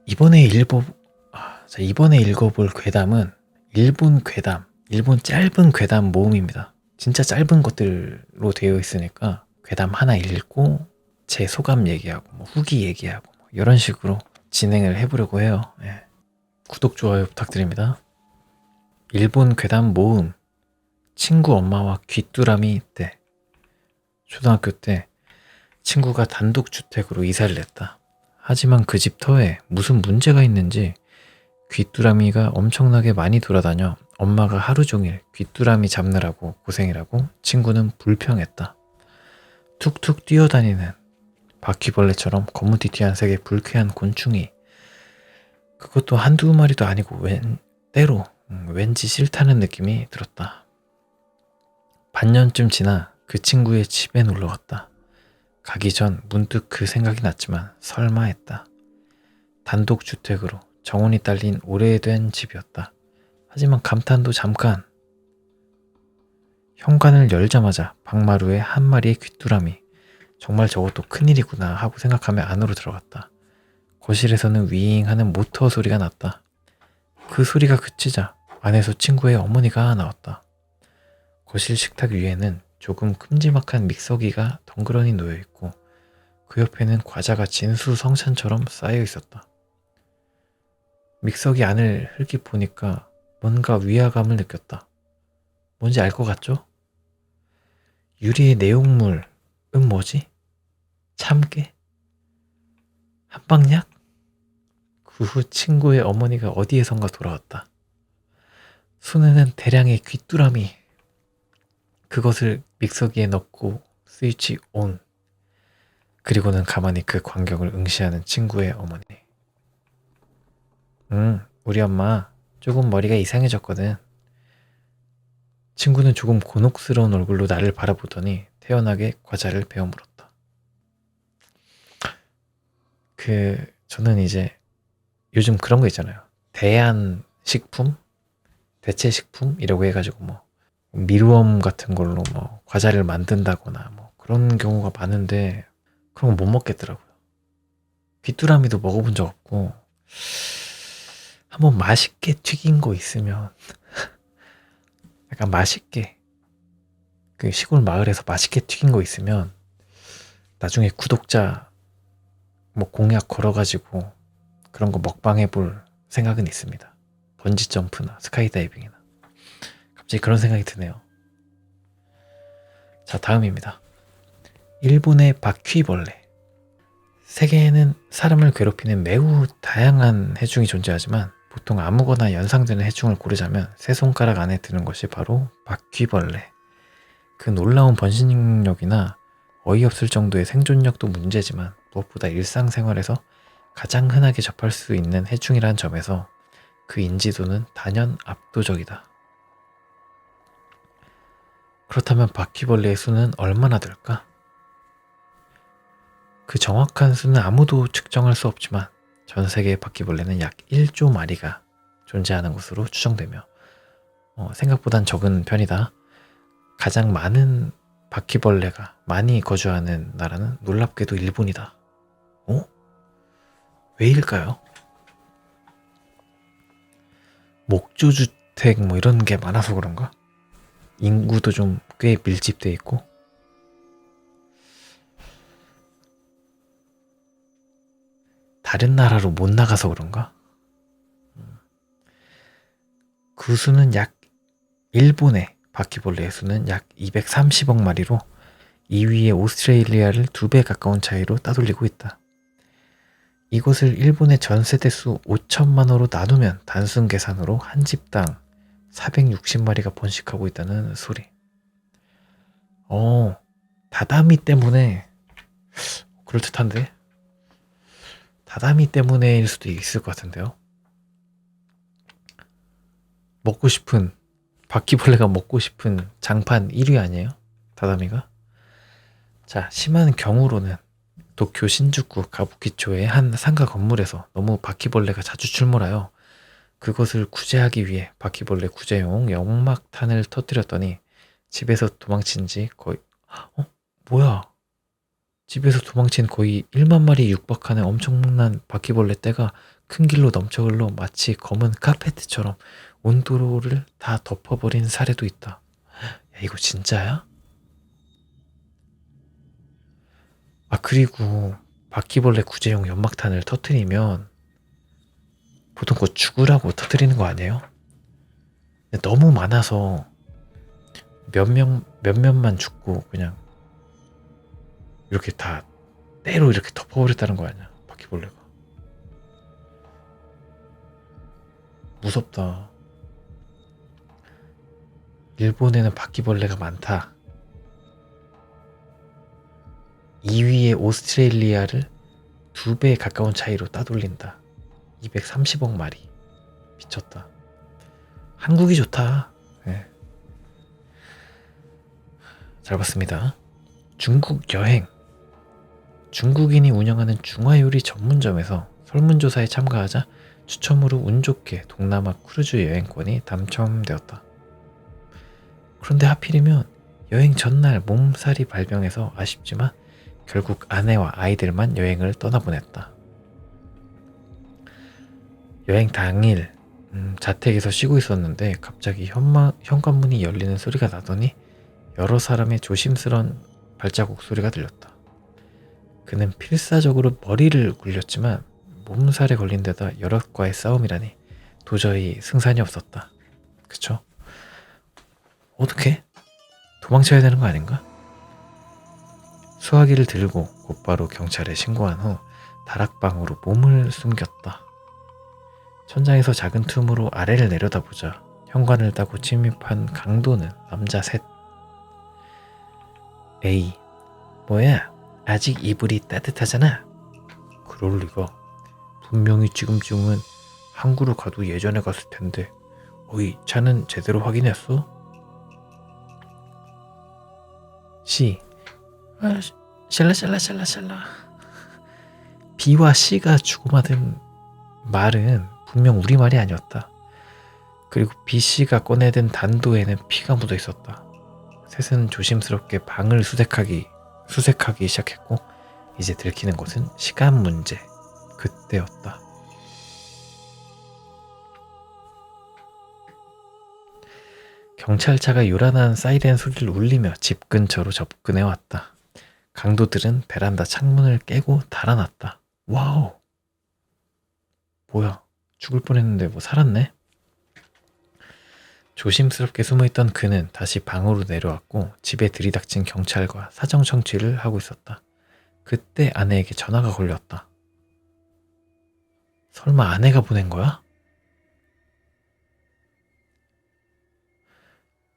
이번에 읽어볼 괴담은 일본 괴담, 일본 짧은 괴담 모음입니다. 진짜 짧은 것들로 되어 있으니까 괴담 하나 읽고 제 소감 얘기하고 후기 얘기하고 이런 식으로 진행을 해보려고 해요. 예. 구독, 좋아요 부탁드립니다. 일본 괴담 모음. 친구 엄마와 귀뚜라미 때. 초등학교 때 친구가 단독주택으로 이사를 했다. 하지만 그 집 터에 무슨 문제가 있는지 귀뚜라미가 엄청나게 많이 돌아다녀 엄마가 하루 종일 귀뚜라미 잡느라고 고생이라고 친구는 불평했다. 툭툭 뛰어다니는 바퀴벌레처럼 거무튀튀한 색의 불쾌한 곤충이 그것도 한두 마리도 아니고 때로 왠지 싫다는 느낌이 들었다. 반년쯤 지나 그 친구의 집에 놀러 갔다. 가기 전 문득 그 생각이 났지만 설마 했다. 단독주택으로 정원이 딸린 오래된 집이었다. 하지만 감탄도 잠깐. 현관을 열자마자 방마루에 한 마리의 귀뚜라미. 정말 저것도 큰일이구나 하고 생각하며 안으로 들어갔다. 거실에서는 윙 하는 모터 소리가 났다. 그 소리가 그치자 안에서 친구의 어머니가 나왔다. 거실 식탁 위에는 조금 큼지막한 믹서기가 덩그러니 놓여있고 그 옆에는 과자가 진수성찬처럼 쌓여 있었다. 믹서기 안을 흘기 보니까 뭔가 위화감을 느꼈다. 뭔지 알 것 같죠? 유리의 내용물은 뭐지? 참깨? 한방약? 그 후 친구의 어머니가 어디에선가 돌아왔다. 손에는 대량의 귀뚜라미. 그것을 믹서기에 넣고 스위치 온. 그리고는 가만히 그 광경을 응시하는 친구의 어머니. 우리 엄마 조금 머리가 이상해졌거든. 친구는 조금 곤혹스러운 얼굴로 나를 바라보더니 태연하게 과자를 베어 물었다. 저는 이제 요즘 그런 거 있잖아요. 대안식품? 대체식품이라고 해가지고 밀웜 같은 걸로 과자를 만든다거나 그런 경우가 많은데 그런 거 못 먹겠더라고요. 귀뚜라미도 먹어본 적 없고 한번 맛있게 튀긴 거 있으면 약간 맛있게 그 시골 마을에서 맛있게 튀긴 거 있으면 나중에 구독자 공약 걸어가지고 그런 거 먹방 해볼 생각은 있습니다. 번지점프나 스카이다이빙이나 갑자기 그런 생각이 드네요. 자, 다음입니다. 일본의 바퀴벌레. 세계에는 사람을 괴롭히는 매우 다양한 해충이 존재하지만 보통 아무거나 연상되는 해충을 고르자면 세 손가락 안에 드는 것이 바로 바퀴벌레. 그 놀라운 번식력이나 어이없을 정도의 생존력도 문제지만 무엇보다 일상생활에서 가장 흔하게 접할 수 있는 해충이란 점에서 그 인지도는 단연 압도적이다. 그렇다면 바퀴벌레의 수는 얼마나 될까? 그 정확한 수는 아무도 측정할 수 없지만 전 세계의 바퀴벌레는 약 1조 마리가 존재하는 것으로 추정되며 생각보단 적은 편이다. 가장 많은 바퀴벌레가 많이 거주하는 나라는 놀랍게도 일본이다. 왜일까요? 목조주택 이런 게 많아서 그런가? 인구도 좀 꽤 밀집돼 있고 다른 나라로 못 나가서 그런가? 그 수는 일본의 바퀴벌레의 수는 약 230억 마리로 2위의 오스트레일리아를 2배 가까운 차이로 따돌리고 있다. 이것을 일본의 전세대 수 5천만 호로 나누면 단순 계산으로 한 집당 460마리가 번식하고 있다는 소리. 다다미 때문에 그럴듯한데? 다다미 때문에일 수도 있을 것 같은데요. 바퀴벌레가 먹고 싶은 장판 1위 아니에요? 다다미가? 자, 심한 경우로는 도쿄 신주쿠 가부키초의 한 상가 건물에서 너무 바퀴벌레가 자주 출몰하여 그것을 구제하기 위해 바퀴벌레 구제용 연막탄을 터뜨렸더니 집에서 도망친 지 거의 뭐야? 집에서 도망친 거의 1만 마리 육박하는 엄청난 바퀴벌레 떼가 큰 길로 넘쳐 흘러 마치 검은 카페트처럼 온 도로를 다 덮어버린 사례도 있다. 야, 이거 진짜야? 아, 그리고 바퀴벌레 구제용 연막탄을 터트리면 보통 그거 죽으라고 터트리는 거 아니에요? 근데 너무 많아서 몇몇만 죽고 그냥 이렇게 다 때로 이렇게 덮어버렸다는 거 아니야, 바퀴벌레가. 무섭다. 일본에는 바퀴벌레가 많다. 2위의 오스트레일리아를 2배 가까운 차이로 따돌린다. 230억 마리. 미쳤다. 한국이 좋다. 네. 잘 봤습니다. 중국 여행. 중국인이 운영하는 중화요리 전문점에서 설문조사에 참가하자 추첨으로 운 좋게 동남아 크루즈 여행권이 당첨되었다. 그런데 하필이면 여행 전날 몸살이 발병해서 아쉽지만 결국 아내와 아이들만 여행을 떠나보냈다. 여행 당일 자택에서 쉬고 있었는데 갑자기 현관문이 열리는 소리가 나더니 여러 사람의 조심스러운 발자국 소리가 들렸다. 그는 필사적으로 머리를 굴렸지만 몸살에 걸린 데다 여럿과의 싸움이라니 도저히 승산이 없었다. 그쵸? 어떻게? 도망쳐야 되는 거 아닌가? 수화기를 들고 곧바로 경찰에 신고한 후 다락방으로 몸을 숨겼다. 천장에서 작은 틈으로 아래를 내려다보자 현관을 따고 침입한 강도는 남자 셋. 에이, 뭐야? 아직 이불이 따뜻하잖아. 그럴 리가. 분명히 지금쯤은 항구로 가도 예전에 갔을 텐데. 어이, 차는 제대로 확인했어? 시. 아, 샬라샬라샬라샬라. B와 C가 주고받은 말은 분명 우리말이 아니었다. 그리고 B, C가 꺼내든 단도에는 피가 묻어 있었다. 셋은 조심스럽게 방을 수색하기 시작했고 이제 들키는 것은 시간 문제. 그때였다. 경찰차가 요란한 사이렌 소리를 울리며 집 근처로 접근해 왔다. 강도들은 베란다 창문을 깨고 달아났다. 와우. 뭐야, 죽을 뻔했는데 뭐 살았네. 조심스럽게 숨어있던 그는 다시 방으로 내려왔고 집에 들이닥친 경찰과 사정 청취를 하고 있었다. 그때 아내에게 전화가 걸렸다. 설마 아내가 보낸 거야?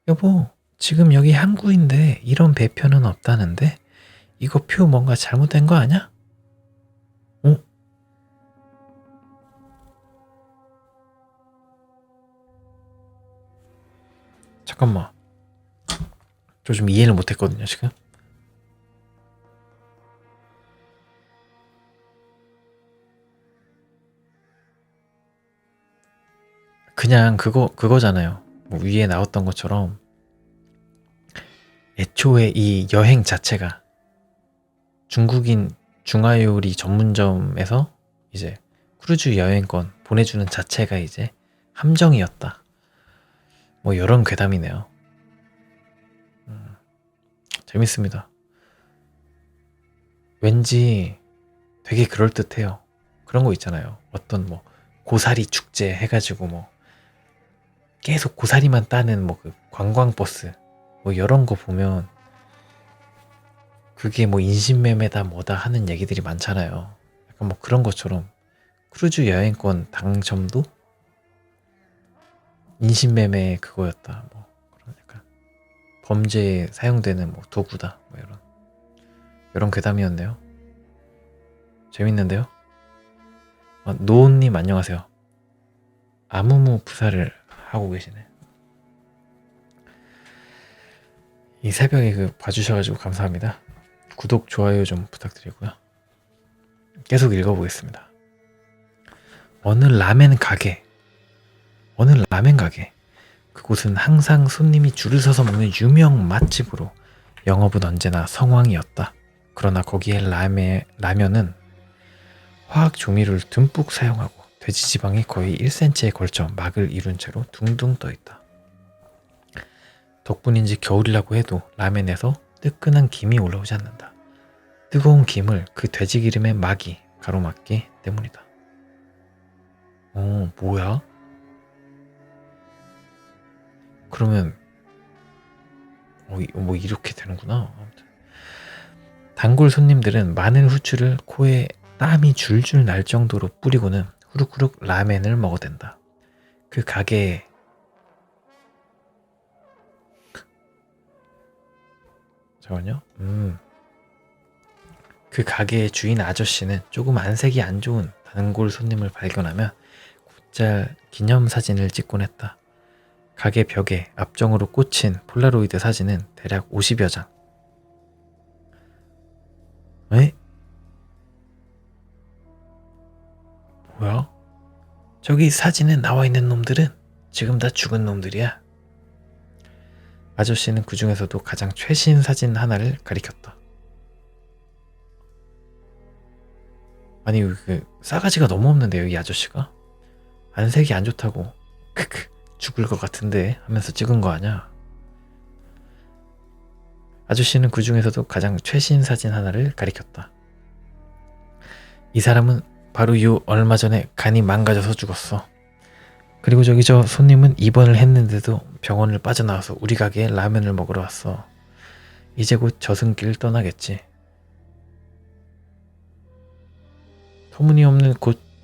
여보, 지금 여기 항구인데 이런 배편은 없다는데? 이거 표 뭔가 잘못된 거 아냐? 어? 잠깐만. 저 좀 이해를 못했거든요, 지금. 그냥 그거잖아요. 뭐 위에 나왔던 것처럼 애초에 이 여행 자체가 중국인 중화요리 전문점에서 이제 크루즈 여행권 보내주는 자체가 이제 함정이었다. 뭐 이런 괴담이네요. 재밌습니다. 왠지 되게 그럴듯해요. 그런 거 있잖아요. 어떤 뭐 고사리 축제 해가지고 뭐 계속 고사리만 따는 뭐 그 관광버스 뭐 이런 거 보면 그게 뭐 인신매매다 뭐다 하는 얘기들이 많잖아요. 약간 뭐 그런 것처럼 크루즈 여행권 당첨도 인신매매 그거였다. 뭐 그런 약간 범죄에 사용되는 뭐 도구다. 뭐 이런 괴담이었네요. 재밌는데요? 노온님 안녕하세요. 아무무 부사를 하고 계시네. 이 새벽에 봐주셔가지고 감사합니다. 구독, 좋아요 좀 부탁드리고요. 계속 읽어보겠습니다. 어느 라멘 가게. 그곳은 항상 손님이 줄을 서서 먹는 유명 맛집으로 영업은 언제나 성황이었다. 그러나 거기에 라면은 화학 조미료를 듬뿍 사용하고 돼지 지방이 거의 1cm에 걸쳐 막을 이룬 채로 둥둥 떠 있다. 덕분인지 겨울이라고 해도 라면에서 뜨끈한 김이 올라오지 않는다. 뜨거운 김을 그 돼지 기름의 막이 가로막기 때문이다. 뭐야? 그러면 뭐 이렇게 되는구나. 아무튼. 단골 손님들은 마늘 후추를 코에 땀이 줄줄 날 정도로 뿌리고는 후룩후룩 라멘을 먹어댄다. 그 가게에 잠깐만요. 그 가게의 주인 아저씨는 조금 안색이 안 좋은 단골 손님을 발견하면 곧잘 기념사진을 찍곤 했다. 가게 벽에 앞정으로 꽂힌 폴라로이드 사진은 대략 50여 장. 에? 뭐야? 저기 사진에 나와 있는 놈들은 지금 다 죽은 놈들이야. 아저씨는 그 중에서도 가장 최신 사진 하나를 가리켰다. 아니 그 싸가지가 너무 없는데요, 이 아저씨가? 안색이 안 좋다고 크크 죽을 것 같은데 하면서 찍은 거 아냐? 아저씨는 그 중에서도 가장 최신 사진 하나를 가리켰다. 이 사람은 바로 얼마 전에 간이 망가져서 죽었어. 그리고 저기 저 손님은 입원을 했는데도 병원을 빠져나와서 우리 가게에 라면을 먹으러 왔어. 이제 곧 저승길 떠나겠지. 터무니없는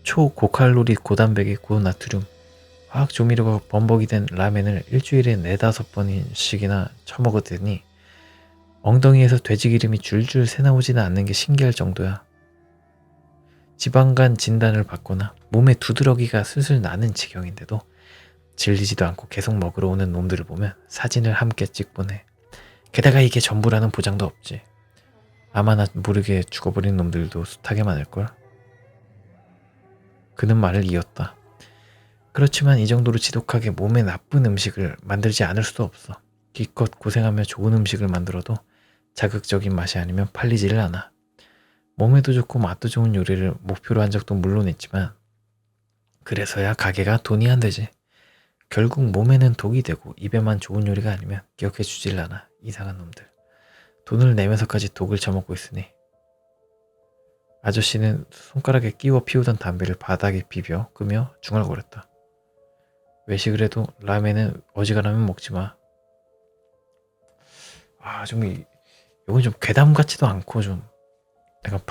초고칼로리 고단백의 고나트륨, 화학 조미료가 범벅이 된 라면을 일주일에 4-5번씩이나 처먹었더니 엉덩이에서 돼지기름이 줄줄 새나오지는 않는 게 신기할 정도야. 지방간 진단을 받거나 몸에 두드러기가 슬슬 나는 지경인데도 질리지도 않고 계속 먹으러 오는 놈들을 보면 사진을 함께 찍곤 해. 게다가 이게 전부라는 보장도 없지. 아마나 모르게 죽어버린 놈들도 숱하게 많을걸. 그는 말을 이었다. 그렇지만 이 정도로 지독하게 몸에 나쁜 음식을 만들지 않을 수도 없어. 기껏 고생하며 좋은 음식을 만들어도 자극적인 맛이 아니면 팔리지를 않아. 몸에도 좋고 맛도 좋은 요리를 목표로 한 적도 물론 있지만 그래서야 가게가 돈이 안 되지. 결국 몸에는 독이 되고 입에만 좋은 요리가 아니면 기억해 주질 않아. 이상한 놈들. 돈을 내면서까지 독을 처먹고 있으니. 아저씨는 손가락에 끼워 피우던 담배를 바닥에 비벼 끄며 중얼거렸다. 외식을 해도 라면은 어지간하면 먹지 마. 이건 좀 괴담 같지도 않고 좀 약간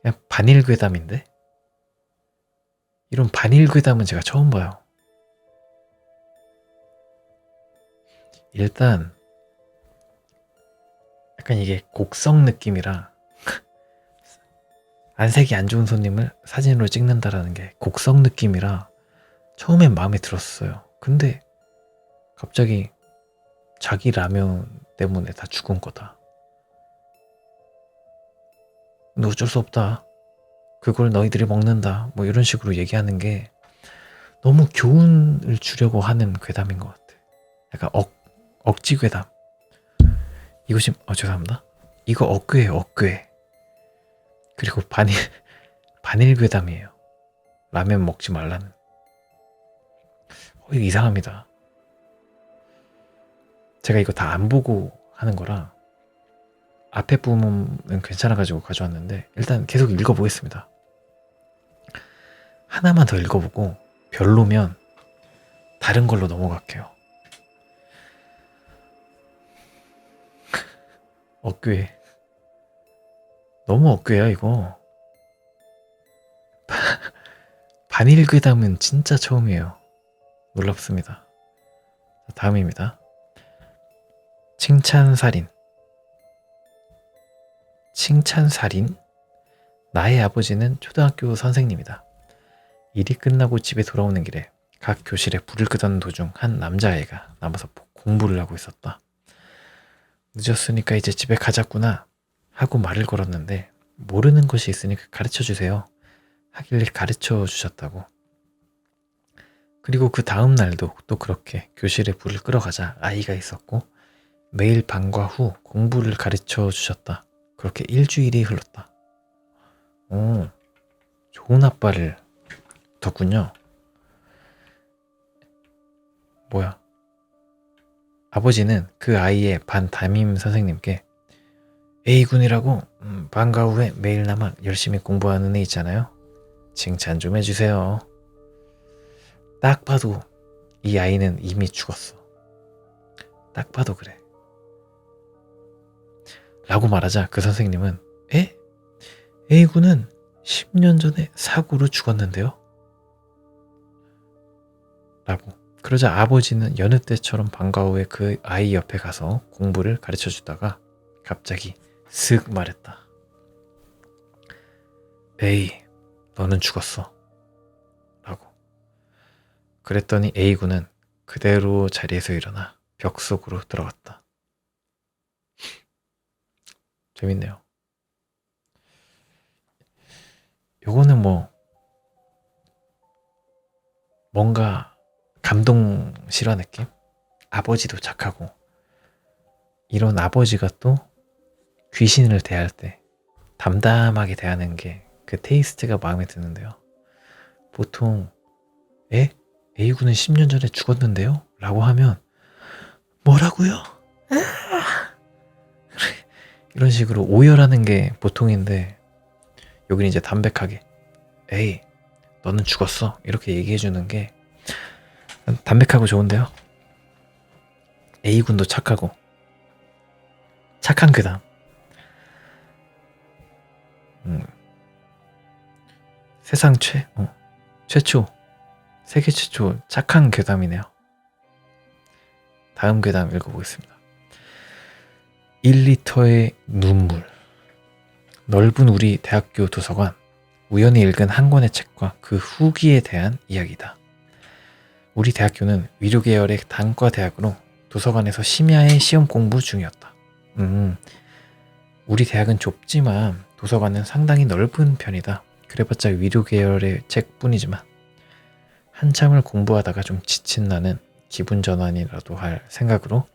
그냥 반일 괴담인데? 이런 반일 괴담은 제가 처음 봐요. 일단 약간 이게 곡성 느낌이라 안색이 안 좋은 손님을 사진으로 찍는다라는 게 곡성 느낌이라 처음엔 마음에 들었어요. 근데 갑자기 자기 라면 때문에 다 죽은 거다. 근데 어쩔 수 없다. 그걸 너희들이 먹는다. 뭐 이런 식으로 얘기하는 게 너무 교훈을 주려고 하는 괴담인 것 같아. 약간 억지 괴담. 이거 지금 죄송합니다. 이거 억괴예요, 억괴. 그리고 반일 괴담이에요. 라면 먹지 말라는. 이거 이상합니다. 제가 이거 다 안 보고 하는 거라 앞에 부분은 괜찮아가지고 가져왔는데 일단 계속 읽어보겠습니다. 하나만 더 읽어보고 별로면 다른 걸로 넘어갈게요. 억괴. 너무 억괴야 이거. 반일 괴담은 진짜 처음이에요. 놀랍습니다. 다음입니다. 칭찬살인. 칭찬살인? 나의 아버지는 초등학교 선생님이다. 일이 끝나고 집에 돌아오는 길에 각 교실에 불을 끄던 도중 한 남자아이가 남아서 공부를 하고 있었다. 늦었으니까 이제 집에 가자꾸나 하고 말을 걸었는데 모르는 것이 있으니까 가르쳐주세요 하길래 가르쳐 주셨다고. 그리고 그 다음 날도 또 그렇게 교실에 불을 끌어가자 아이가 있었고 매일 방과 후 공부를 가르쳐 주셨다. 그렇게 일주일이 흘렀다. 오, 좋은 아빠를 뒀군요. 뭐야? 아버지는 그 아이의 반 담임 선생님께 A군이라고 방과 후에 매일나마 열심히 공부하는 애 있잖아요. 칭찬 좀 해주세요. 딱 봐도 이 아이는 이미 죽었어. 딱 봐도 그래. 라고 말하자 그 선생님은 에? A군은 10년 전에 사고로 죽었는데요? 라고. 그러자 아버지는 여느 때처럼 방과 후에 그 아이 옆에 가서 공부를 가르쳐 주다가 갑자기 슥 말했다. A, 너는 죽었어. 라고. 그랬더니 A군은 그대로 자리에서 일어나 벽 속으로 들어갔다. 재밌네요. 요거는 뭔가 감동 실화 느낌? 아버지도 착하고 이런 아버지가 또 귀신을 대할 때 담담하게 대하는 게 그 테이스트가 마음에 드는데요. 보통 A군은 10년 전에 죽었는데요? 라고 하면 뭐라고요? 이런 식으로 오열하는 게 보통인데 여기는 이제 담백하게 에이 너는 죽었어 이렇게 얘기해 주는 게 담백하고 좋은데요. A군도 착하고 착한 괴담. 세상 최초 세계 최초 착한 괴담이네요. 다음 괴담 읽어보겠습니다. 1리터의 눈물. 넓은 우리 대학교 도서관. 우연히 읽은 한 권의 책과 그 후기에 대한 이야기다. 우리 대학교는 위료 계열의 단과 대학으로 도서관에서 심야에 시험 공부 중이었다. 우리 대학은 좁지만 도서관은 상당히 넓은 편이다. 그래봤자 위료 계열의 책뿐이지만 한참을 공부하다가 좀 지친 나는 기분 전환이라도 할 생각으로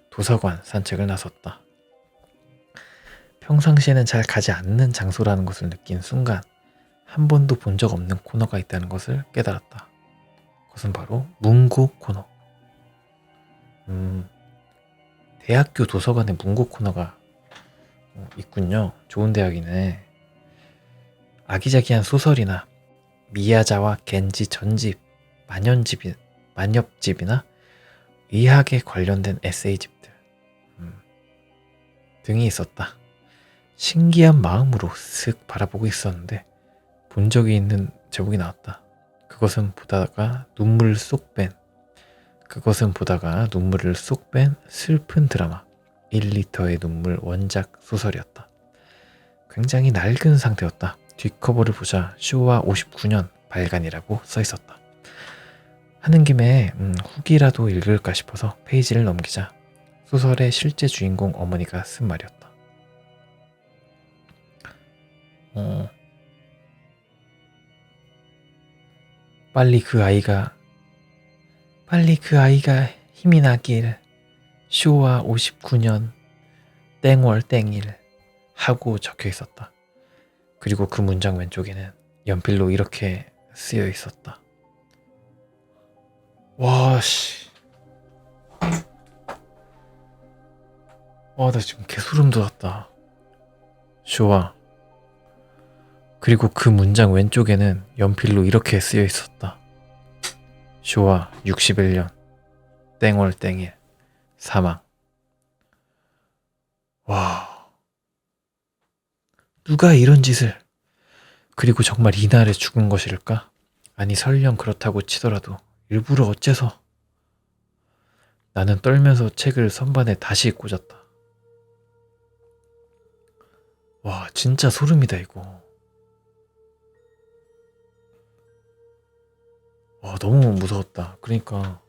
도서관 산책을 나섰다. 평상시에는 잘 가지 않는 장소라는 것을 느낀 순간 한 번도 본 적 없는 코너가 있다는 것을 깨달았다. 그것은 바로 문고 코너. 대학교 도서관에 문고 코너가 있군요. 좋은 대학이네. 아기자기한 소설이나 미야자와 겐지 전집, 만엽집이나 의학에 관련된 에세이집들 등이 있었다. 신기한 마음으로 슥 바라보고 있었는데 본 적이 있는 제목이 나왔다. 그것은 보다가 눈물을 쏙 뺀 슬픈 드라마 1리터의 눈물 원작 소설이었다. 굉장히 낡은 상태였다. 뒷커버를 보자 쇼와 59년 발간이라고 써있었다. 하는 김에 후기라도 읽을까 싶어서 페이지를 넘기자 소설의 실제 주인공 어머니가 쓴 말이었다. 빨리 그 아이가 힘이 나길 쇼와 59년 땡월 땡일 하고 적혀 있었다. 그리고 그 문장 왼쪽에는 연필로 이렇게 쓰여 있었다. 와, 씨. 나 지금 개소름 돋았다. 쇼와. 그리고 그 문장 왼쪽에는 연필로 이렇게 쓰여 있었다. 쇼와 61년 땡월 땡일 사망. 와. 누가 이런 짓을. 그리고 정말 이날에 죽은 것일까? 아니 설령 그렇다고 치더라도 일부러 어째서. 나는 떨면서 책을 선반에 다시 꽂았다. 와, 진짜 소름이다 이거. 와, 너무 무서웠다. 그러니까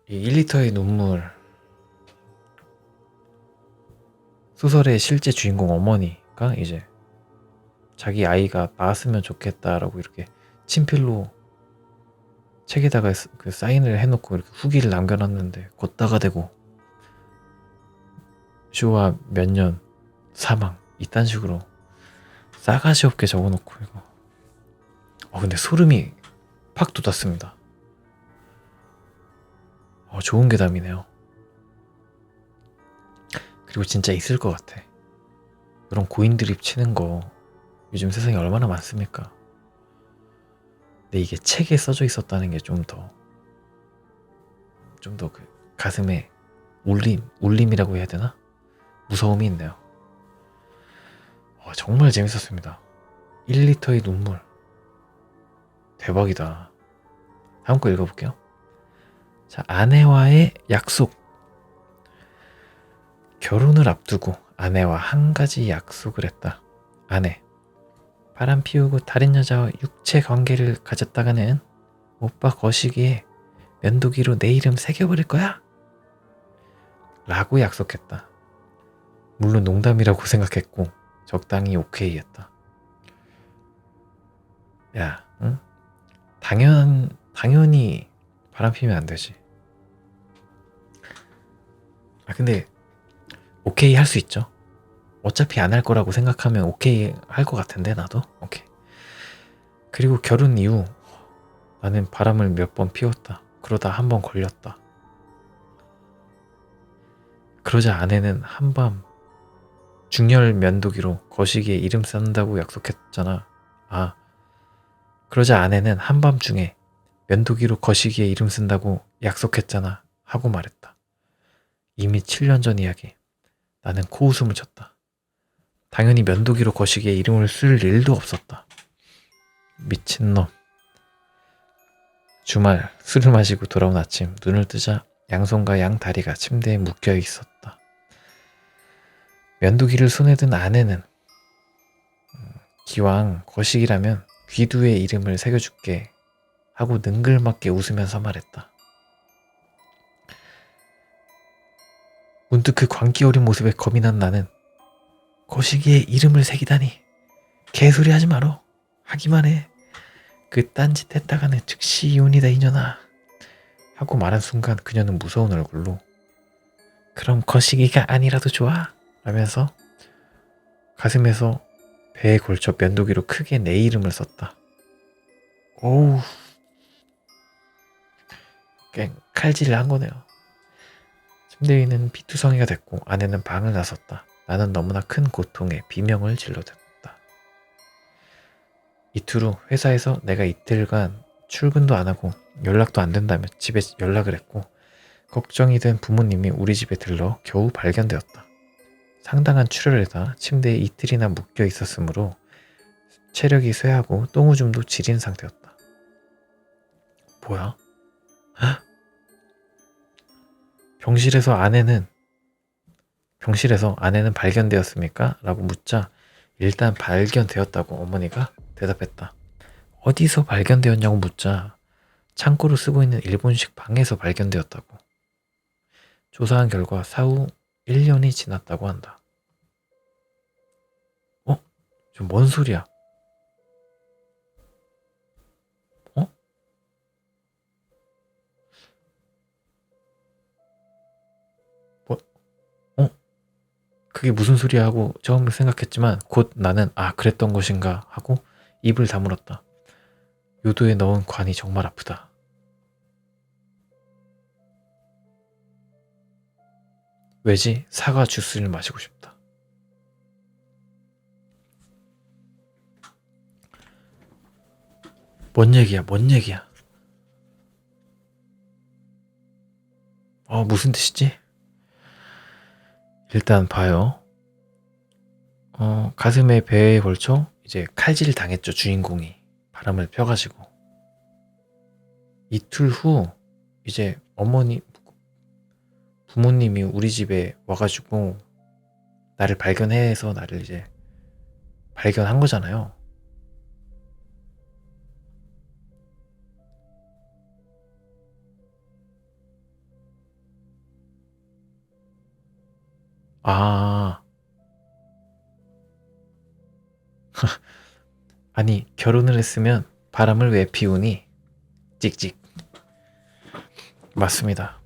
이 1리터의 눈물 소설의 실제 주인공 어머니가 이제 자기 아이가 나았으면 좋겠다라고 이렇게 친필로 책에다가 그 사인을 해놓고 이렇게 후기를 남겨놨는데 걷다가 대고 슈와 몇 년 사망 이딴 식으로 싸가지 없게 적어놓고 이거. 근데 소름이 팍 돋았습니다. 좋은 괴담이네요. 그리고 진짜 있을 것 같아. 이런 고인 드립 치는 거 요즘 세상에 얼마나 많습니까? 근데 이게 책에 써져 있었다는 게 좀 더 그 가슴에 울림이라고 해야 되나? 무서움이 있네요. 정말 재밌었습니다. 1리터의 눈물. 대박이다. 다음 거 읽어볼게요. 자, 아내와의 약속. 결혼을 앞두고 아내와 한 가지 약속을 했다. 아내, 바람 피우고 다른 여자와 육체 관계를 가졌다가는 오빠 거시기에 면도기로 내 이름 새겨버릴 거야? 라고 약속했다. 물론 농담이라고 생각했고 적당히 오케이 했다. 야, 응? 당연히 바람 피우면 안 되지. 근데 오케이 할 수 있죠. 어차피 안 할 거라고 생각하면 오케이 할 것 같은데 나도. 오케이. 그리고 결혼 이후 나는 바람을 몇 번 피웠다. 그러다 한 번 걸렸다. 그러자 아내는 한밤 중열 면도기로 거시기에 이름 쓴다고 약속했잖아. 그러자 아내는 한밤중에 면도기로 거시기에 이름 쓴다고 약속했잖아 하고 말했다. 이미 7년 전 이야기. 나는 코웃음을 쳤다. 당연히 면도기로 거시기에 이름을 쓸 일도 없었다. 미친놈. 주말 술을 마시고 돌아온 아침 눈을 뜨자 양손과 양다리가 침대에 묶여 있었다. 면도기를 손에 든 아내는 기왕 거시기라면 귀두에 이름을 새겨줄게 하고 능글맞게 웃으면서 말했다. 문득 그 광기 어린 모습에 겁이 난 나는 거시기에 이름을 새기다니 개소리 하지 마라. 하기만 해. 그 딴짓 했다가는 즉시 이혼이다 이년아 하고 말한 순간 그녀는 무서운 얼굴로 그럼 거시기가 아니라도 좋아 라면서 가슴에서 배에 걸쳐 면도기로 크게 내 이름을 썼다. 오우, 꽤 칼질을 한 거네요. 침대 위는 피투성이가 됐고 아내는 방을 나섰다. 나는 너무나 큰 고통에 비명을 질러댔다. 이틀 후 회사에서 내가 이틀간 출근도 안 하고 연락도 안 된다며 집에 연락을 했고 걱정이 된 부모님이 우리 집에 들러 겨우 발견되었다. 상당한 출혈에다 침대에 이틀이나 묶여 있었으므로 체력이 쇠하고 똥오줌도 지린 상태였다. 뭐야? 병실에서 아내는 발견되었습니까? 라고 묻자 일단 발견되었다고 어머니가 대답했다. 어디서 발견되었냐고 묻자 창고로 쓰고 있는 일본식 방에서 발견되었다고. 조사한 결과 사후 1년이 지났다고 한다. 좀 뭔 소리야? 그게 무슨 소리야 하고 처음 생각했지만 곧 나는 그랬던 것인가 하고 입을 다물었다. 요도에 넣은 관이 정말 아프다. 왜지? 사과 주스를 마시고 싶다. 뭔 얘기야? 무슨 뜻이지? 일단 봐요. 가슴에 배에 걸쳐 이제 칼질을 당했죠. 주인공이 바람을 펴가지고. 이틀 후 이제 부모님이 우리 집에 와가지고 나를 발견해서 나를 이제 발견한 거잖아요. 아니 결혼을 했으면 바람을 왜 피우니? 찍찍. 맞습니다.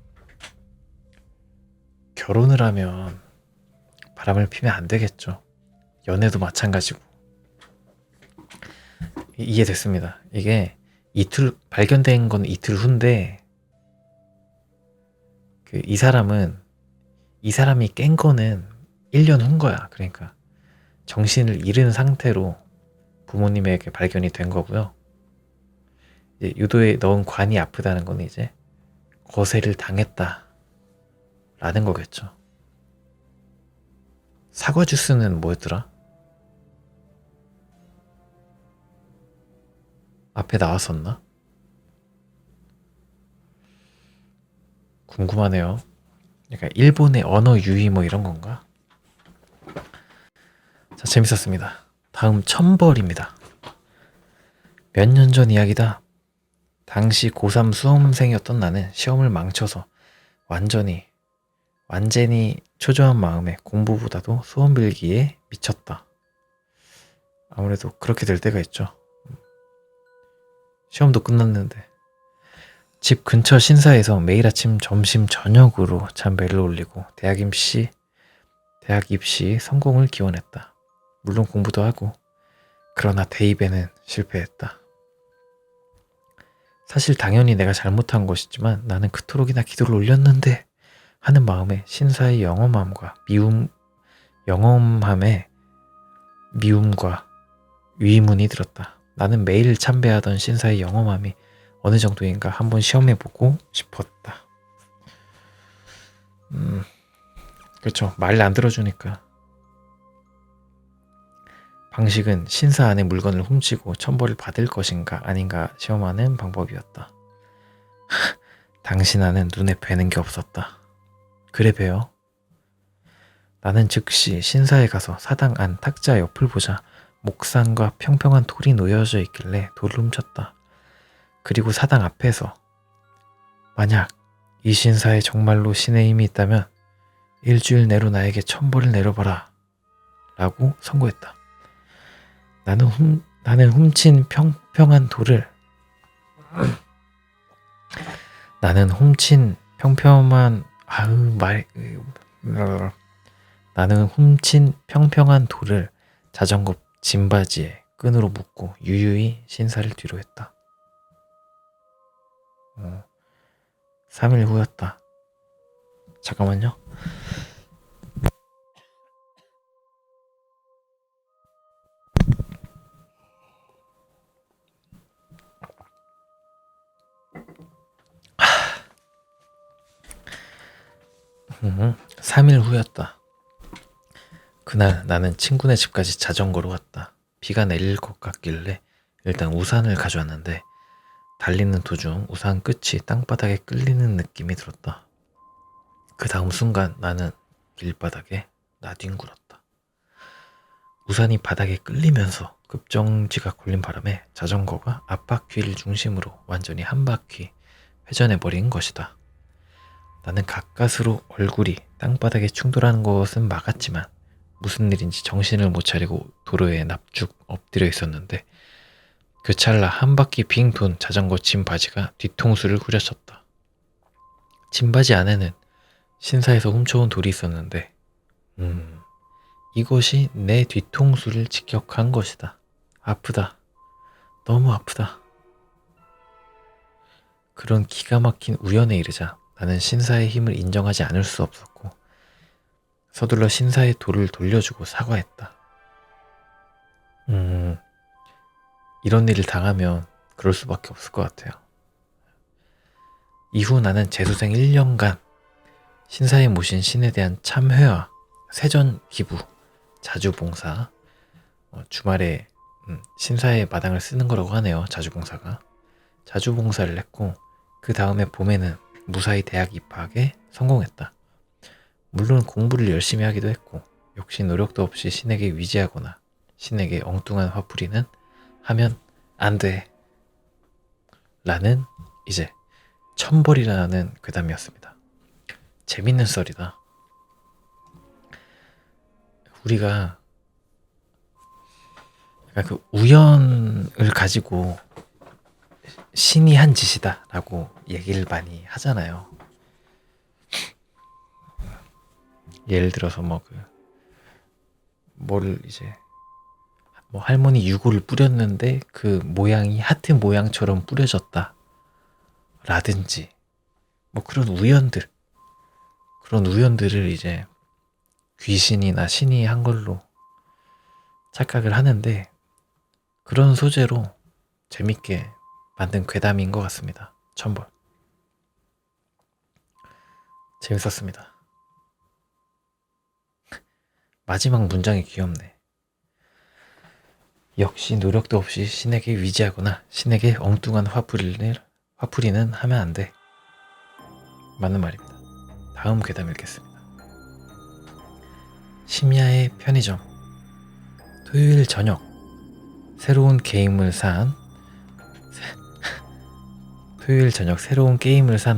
결혼을 하면 바람을 피면 안 되겠죠. 연애도 마찬가지고. 이해됐습니다. 이게 발견된 건 이틀 후인데, 이 사람이 깬 거는 1년 후인 거야. 그러니까 정신을 잃은 상태로 부모님에게 발견이 된 거고요. 이제 유도에 넣은 관이 아프다는 건 이제 거세를 당했다 라는 거겠죠. 사과 주스는 뭐였더라? 앞에 나왔었나? 궁금하네요. 그러니까 일본의 언어 유희 뭐 이런 건가? 자, 재밌었습니다. 다음 천벌입니다. 몇 년 전 이야기다. 당시 고3 수험생이었던 나는 시험을 망쳐서 완전히 초조한 마음에 공부보다도 수험 빌기에 미쳤다. 아무래도 그렇게 될 때가 있죠. 시험도 끝났는데. 집 근처 신사에서 매일 아침 점심 저녁으로 참배를 올리고 대학 입시 성공을 기원했다. 물론 공부도 하고, 그러나 대입에는 실패했다. 사실 당연히 내가 잘못한 것이지만 나는 그토록이나 기도를 올렸는데 하는 마음에 신사의 영험함에 미움과 위문이 들었다. 나는 매일 참배하던 신사의 영험함이 어느 정도인가 한번 시험해보고 싶었다. 그렇죠. 말 안 들어주니까. 방식은 신사 안의 물건을 훔치고 천벌을 받을 것인가 아닌가 시험하는 방법이었다. 당신 안은 눈에 뵈는 게 없었다. 그래 봬요. 나는 즉시 신사에 가서 사당 안 탁자 옆을 보자 목상과 평평한 돌이 놓여져 있길래 돌을 훔쳤다. 그리고 사당 앞에서 만약 이 신사에 정말로 신의 힘이 있다면 일주일 내로 나에게 천벌을 내려봐라 라고 선고했다. 나는 훔친 평평한 돌을 나는 훔친 평평한 돌을 자전거 짐바지에 끈으로 묶고 유유히 신사를 뒤로 했다. 3일 후였다. 잠깐만요. 음, 3일 후였다. 그날 나는 친구네 집까지 자전거로 갔다. 비가 내릴 것 같길래 일단 우산을 가져왔는데 달리는 도중 우산 끝이 땅바닥에 끌리는 느낌이 들었다. 그 다음 순간 나는 길바닥에 나뒹굴었다. 우산이 바닥에 끌리면서 급정지가 걸린 바람에 자전거가 앞바퀴를 중심으로 완전히 한 바퀴 회전해버린 것이다. 나는 가까스로 얼굴이 땅바닥에 충돌하는 것은 막았지만 무슨 일인지 정신을 못 차리고 도로에 납죽 엎드려 있었는데 그 찰나 한 바퀴 빙 돈 자전거 짐바지가 뒤통수를 후려쳤다. 짐바지 안에는 신사에서 훔쳐온 돌이 있었는데 이것이 내 뒤통수를 직격한 것이다. 아프다. 너무 아프다. 그런 기가 막힌 우연에 이르자 나는 신사의 힘을 인정하지 않을 수 없었고 서둘러 신사의 돌을 돌려주고 사과했다. 이런 일을 당하면 그럴 수밖에 없을 것 같아요. 이후 나는 재수생 1년간 신사에 모신 신에 대한 참회와 세전 기부, 자주봉사, 주말에 신사의 마당을 쓰는 거라고 하네요. 자주봉사가. 자주봉사를 했고 그 다음에 봄에는 무사히 대학 입학에 성공했다. 물론 공부를 열심히 하기도 했고 역시 노력도 없이 신에게 위지하거나 신에게 엉뚱한 화풀이는 하면 안 돼 라는 이제 천벌이라는 괴담이었습니다. 재밌는 썰이다. 우리가 그 우연을 가지고 신이 한 짓이다 라고 얘기를 많이 하잖아요. 예를 들어서 뭐를 이제 뭐 할머니 유골을 뿌렸는데 그 모양이 하트 모양처럼 뿌려졌다 라든지 뭐 그런 우연들을 이제 귀신이나 신이 한 걸로 착각을 하는데, 그런 소재로 재밌게 만든 괴담인 것 같습니다. 천벌. 재밌었습니다. 마지막 문장이 귀엽네. 역시 노력도 없이 신에게 위지하거나 신에게 엉뚱한 화풀이는 하면 안 돼. 맞는 말입니다. 다음 괴담 읽겠습니다. 심야의 편의점. 토요일 저녁 새로운 게임을 산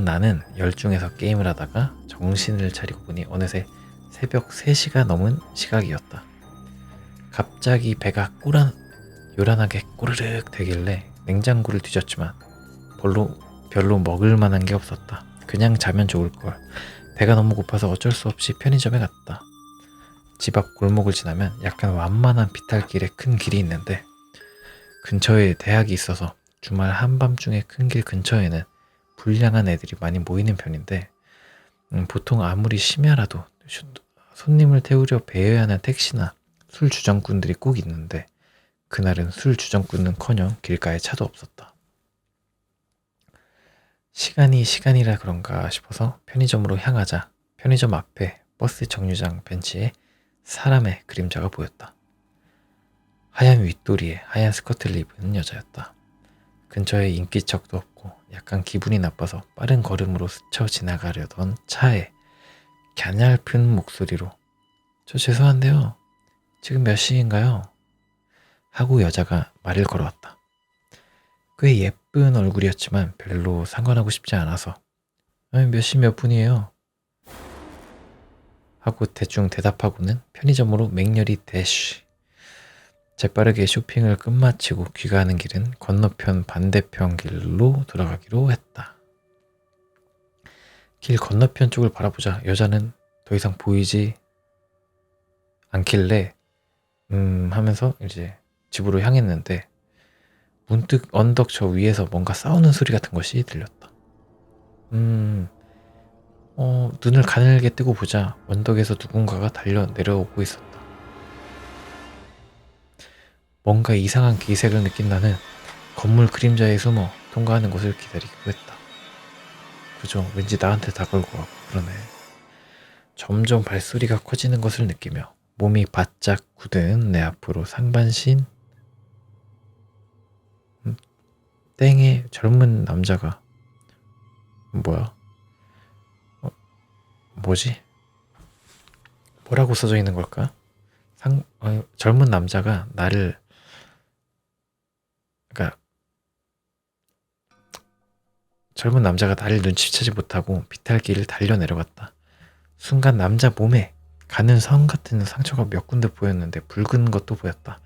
나는 열중해서 게임을 하다가 정신을 차리고 보니 어느새 새벽 3시가 넘은 시각이었다. 갑자기 배가 요란하게 꼬르륵 되길래 냉장고를 뒤졌지만 별로 먹을 만한 게 없었다. 그냥 자면 좋을걸. 배가 너무 고파서 어쩔 수 없이 편의점에 갔다. 집 앞 골목을 지나면 약간 완만한 비탈길에 큰 길이 있는데 근처에 대학이 있어서 주말 한밤중에 큰 길 근처에는 불량한 애들이 많이 모이는 편인데 보통 아무리 심야라도 손님을 태우려 배회하는 하는 택시나 술 주정꾼들이 꼭 있는데 그날은 술 주정꾼은커녕 길가에 차도 없었다. 시간이라 그런가 싶어서 편의점으로 향하자 편의점 앞에 버스 정류장 벤치에 사람의 그림자가 보였다. 하얀 윗도리에 하얀 스커트를 입은 여자였다. 근처에 인기척도 없고 약간 기분이 나빠서 빠른 걸음으로 스쳐 지나가려던 차에 갸냘픈 목소리로 저 죄송한데요. 지금 몇 시인가요? 하고 여자가 말을 걸어왔다. 꽤 예쁜 얼굴이었지만 별로 상관하고 싶지 않아서 몇 시 몇 분이에요? 하고 대충 대답하고는 편의점으로 맹렬히 대쉬. 재빠르게 쇼핑을 끝마치고 귀가하는 길은 건너편 반대편 길로 돌아가기로 했다. 길 건너편 쪽을 바라보자 여자는 더 이상 보이지 않길래 하면서 이제 집으로 향했는데 문득 언덕 저 위에서 뭔가 싸우는 소리 같은 것이 들렸다. 눈을 가늘게 뜨고 보자 언덕에서 누군가가 달려 내려오고 있었다. 뭔가 이상한 기색을 느낀 나는 건물 그림자에 숨어 통과하는 것을 기다리기로 했다. 그죠? 왠지 나한테 다가올고 하고 그러네. 점점 발소리가 커지는 것을 느끼며 몸이 바짝 굳은 내 앞으로 상반신 땡의 젊은 남자가 뭐지? 뭐라고 써져 있는 걸까? 젊은 남자가 나를 눈치채지 못하고 비탈길을 달려 내려갔다. 순간 남자 몸에 가는 선 같은 상처가 몇 군데 보였는데 붉은 것도 보였다.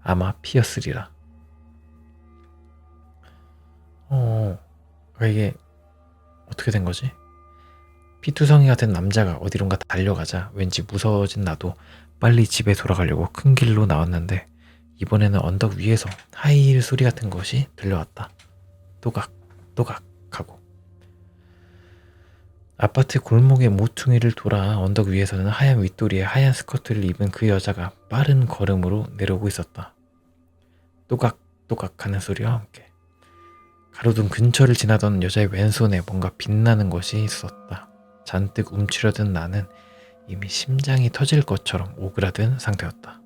아마 피였으리라. 이게 어떻게 된 거지? 피투성이가 된 남자가 어디론가 달려가자 왠지 무서워진 나도 빨리 집에 돌아가려고 큰 길로 나왔는데 이번에는 언덕 위에서 하이힐 소리 같은 것이 들려왔다. 또각 하고 아파트 골목의 모퉁이를 돌아 언덕 위에서는 하얀 윗도리에 하얀 스커트를 입은 그 여자가 빠른 걸음으로 내려오고 있었다. 또각 하는 소리와 함께 가로등 근처를 지나던 여자의 왼손에 뭔가 빛나는 것이 있었다. 잔뜩 움츠려든 나는 이미 심장이 터질 것처럼 오그라든 상태였다.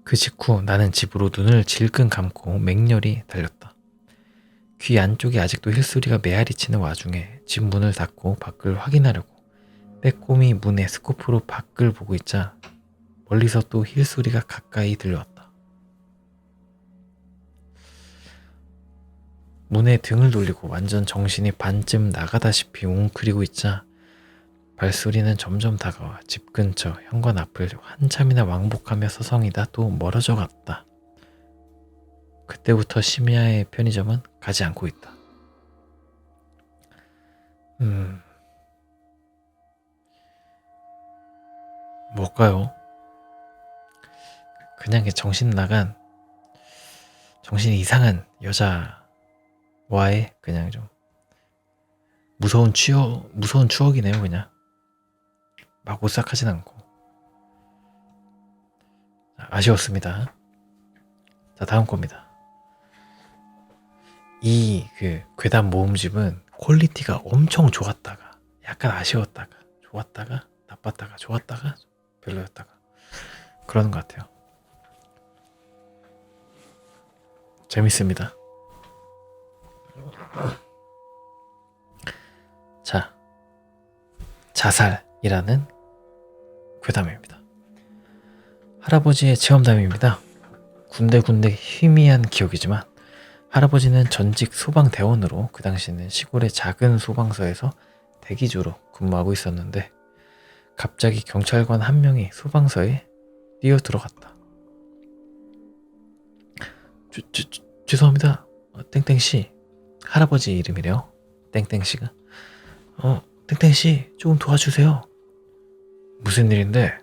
그 직후 나는 집으로 눈을 질끈 감고 맹렬히 달렸다. 귀 안쪽에 아직도 힐소리가 메아리치는 와중에 집 문을 닫고 밖을 확인하려고 빼꼼히 문에 스코프로 밖을 보고 있자 멀리서 또 힐소리가 가까이 들려왔다. 문에 등을 돌리고 완전 정신이 반쯤 나가다시피 웅크리고 있자 발소리는 점점 다가와 집 근처 현관 앞을 한참이나 왕복하며 서성이다 또 멀어져 갔다. 그때부터 심야의 편의점은 가지 않고 있다. 뭘까요? 그냥 정신 나간, 정신이 이상한 여자와의 그냥 좀 무서운 추억이네요. 그냥 막 오싹하진 않고 아쉬웠습니다. 자, 다음 겁니다. 이 괴담 모음집은 퀄리티가 엄청 좋았다가 약간 아쉬웠다가 좋았다가 나빴다가 좋았다가 별로였다가 그러는 것 같아요. 재밌습니다. 자, 자살이라는 괴담입니다. 할아버지의 체험담입니다. 군데군데 희미한 기억이지만 할아버지는 전직 소방대원으로 그 당시에는 시골의 작은 소방서에서 대기조로 근무하고 있었는데 갑자기 경찰관 한 명이 소방서에 뛰어 들어갔다. 죄송합니다. 땡땡씨. 할아버지 이름이래요. 땡땡씨가. 땡땡씨 조금 도와주세요. 무슨 일인데?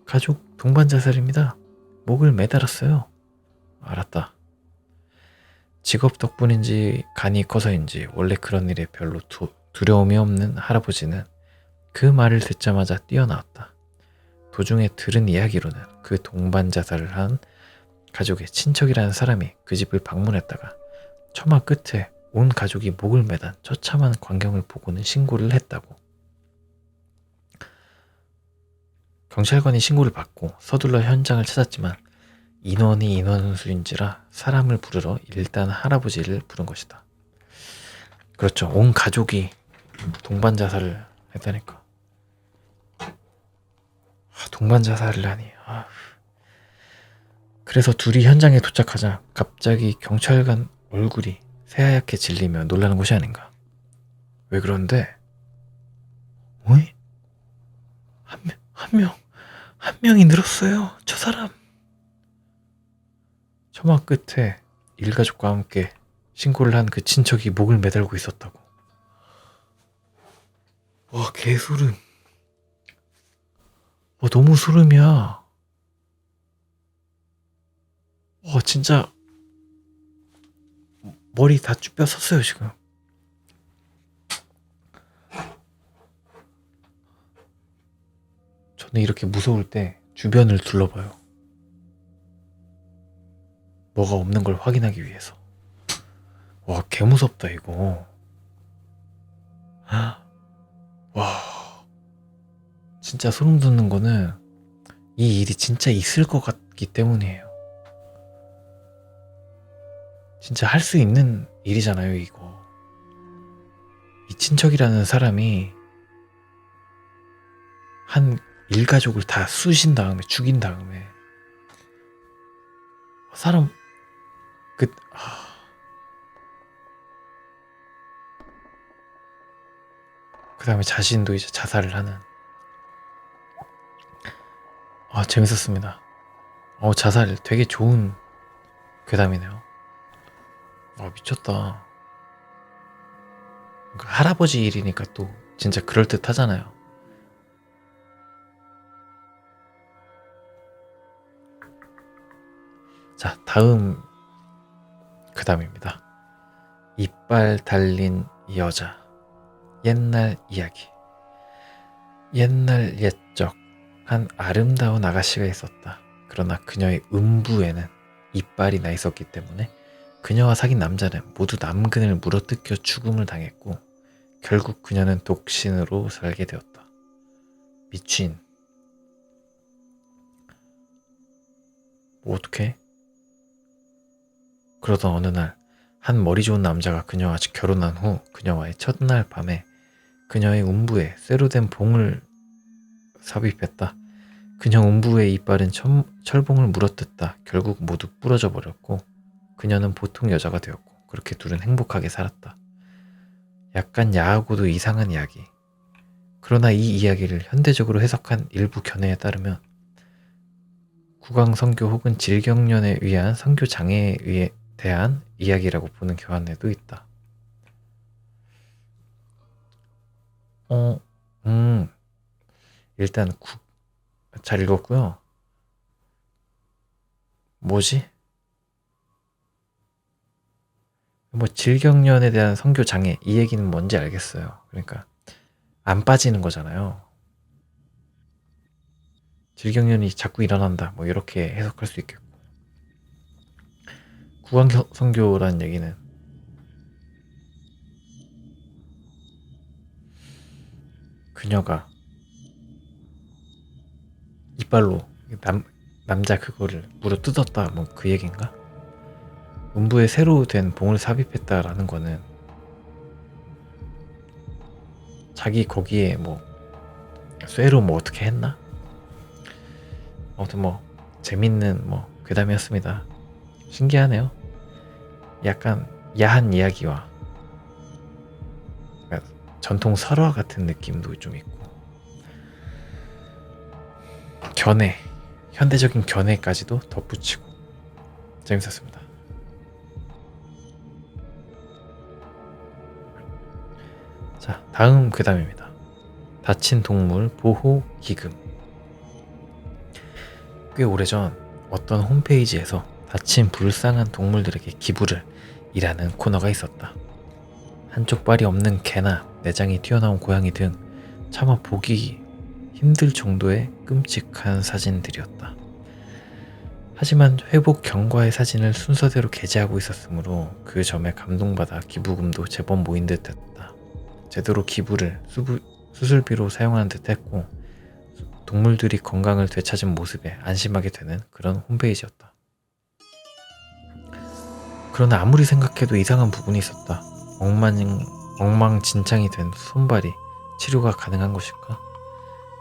가족 동반 자살입니다. 목을 매달았어요. 알았다. 직업 덕분인지 간이 커서인지 원래 그런 일에 별로 두려움이 없는 할아버지는 그 말을 듣자마자 뛰어나왔다. 도중에 들은 이야기로는 그 동반 자살을 한 가족의 친척이라는 사람이 그 집을 방문했다가 처마 끝에 온 가족이 목을 매단 처참한 광경을 보고는 신고를 했다고. 경찰관이 신고를 받고 서둘러 현장을 찾았지만 인원이 인원수인지라 사람을 부르러 일단 할아버지를 부른 것이다. 그렇죠. 온 가족이 동반 자살을 했다니까. 동반 자살을 하니. 그래서 둘이 현장에 도착하자 갑자기 경찰관 얼굴이 새하얗게 질리며 놀라는 것이 아닌가. 왜 그런데? 어이? 한 명이 늘었어요. 저 사람. 처마 끝에 일가족과 함께 신고를 한 그 친척이 목을 매달고 있었다고. 와, 개소름. 너무 소름이야. 진짜 머리 다 쭈뼛 섰어요 지금. 저는 이렇게 무서울 때 주변을 둘러봐요. 뭐가 없는 걸 확인하기 위해서. 와, 개무섭다 이거. 와, 진짜 소름 돋는 거는 이 일이 진짜 있을 것 같기 때문이에요. 진짜 할 수 있는 일이잖아요 이거. 이 친척이라는 사람이 한 일가족을 다 쑤신 다음에 죽인 다음에 사람 그 다음에 자신도 이제 자살을 하는. 재밌었습니다. 자살 되게 좋은 괴담이네요. 미쳤다. 그러니까 할아버지 일이니까 또 진짜 그럴듯 하잖아요. 자, 다음 괴담입니다. 이빨 달린 여자. 옛날 이야기. 옛날 옛적 한 아름다운 아가씨가 있었다. 그러나 그녀의 음부에는 이빨이 나 있었기 때문에 그녀와 사귄 남자는 모두 남근을 물어뜯겨 죽음을 당했고 결국 그녀는 독신으로 살게 되었다. 미친. 어떡해? 그러던 어느 날 한 머리 좋은 남자가 그녀와 결혼한 후 그녀와의 첫날 밤에 그녀의 음부에 쇠로 된 봉을 삽입했다. 그녀 음부의 이빨은 철봉을 물어뜯다 결국 모두 부러져 버렸고 그녀는 보통 여자가 되었고 그렇게 둘은 행복하게 살았다. 약간 야하고도 이상한 이야기. 그러나 이 이야기를 현대적으로 해석한 일부 견해에 따르면 국왕선교 혹은 질경련에 의한 선교 장애에 대한 이야기라고 보는 교환에도 있다. 일단 잘 읽었고요. 뭐지? 뭐 질경련에 대한 성교 장애 이 얘기는 뭔지 알겠어요. 그러니까 안 빠지는 거잖아요. 질경련이 자꾸 일어난다. 뭐 이렇게 해석할 수 있겠고. 구강 성교라는 얘기는 그녀가 이빨로 남자 그거를 물어 뜯었다 뭐 그 얘기인가? 음부에 새로 된 봉을 삽입했다라는 거는 자기 거기에 뭐 쇠로 뭐 어떻게 했나? 아무튼 뭐 재밌는 뭐 괴담이었습니다. 신기하네요. 약간 야한 이야기와 전통 설화 같은 느낌도 좀 있고 견해, 현대적인 견해까지도 덧붙이고 재밌었습니다. 자, 다음 괴담입니다. 다친 동물 보호 기금. 꽤 오래전 어떤 홈페이지에서 다친 불쌍한 동물들에게 기부를 이라는 코너가 있었다. 한쪽 발이 없는 개나 내장이 튀어나온 고양이 등 차마 보기 힘들 정도의 끔찍한 사진들이었다. 하지만 회복 경과의 사진을 순서대로 게재하고 있었으므로 그 점에 감동받아 기부금도 제법 모인 듯 했다. 제대로 기부를 수술비로 사용하는 듯 했고 동물들이 건강을 되찾은 모습에 안심하게 되는 그런 홈페이지였다. 그러나 아무리 생각해도 이상한 부분이 있었다. 엉망진창이 된 손발이 치료가 가능한 것일까?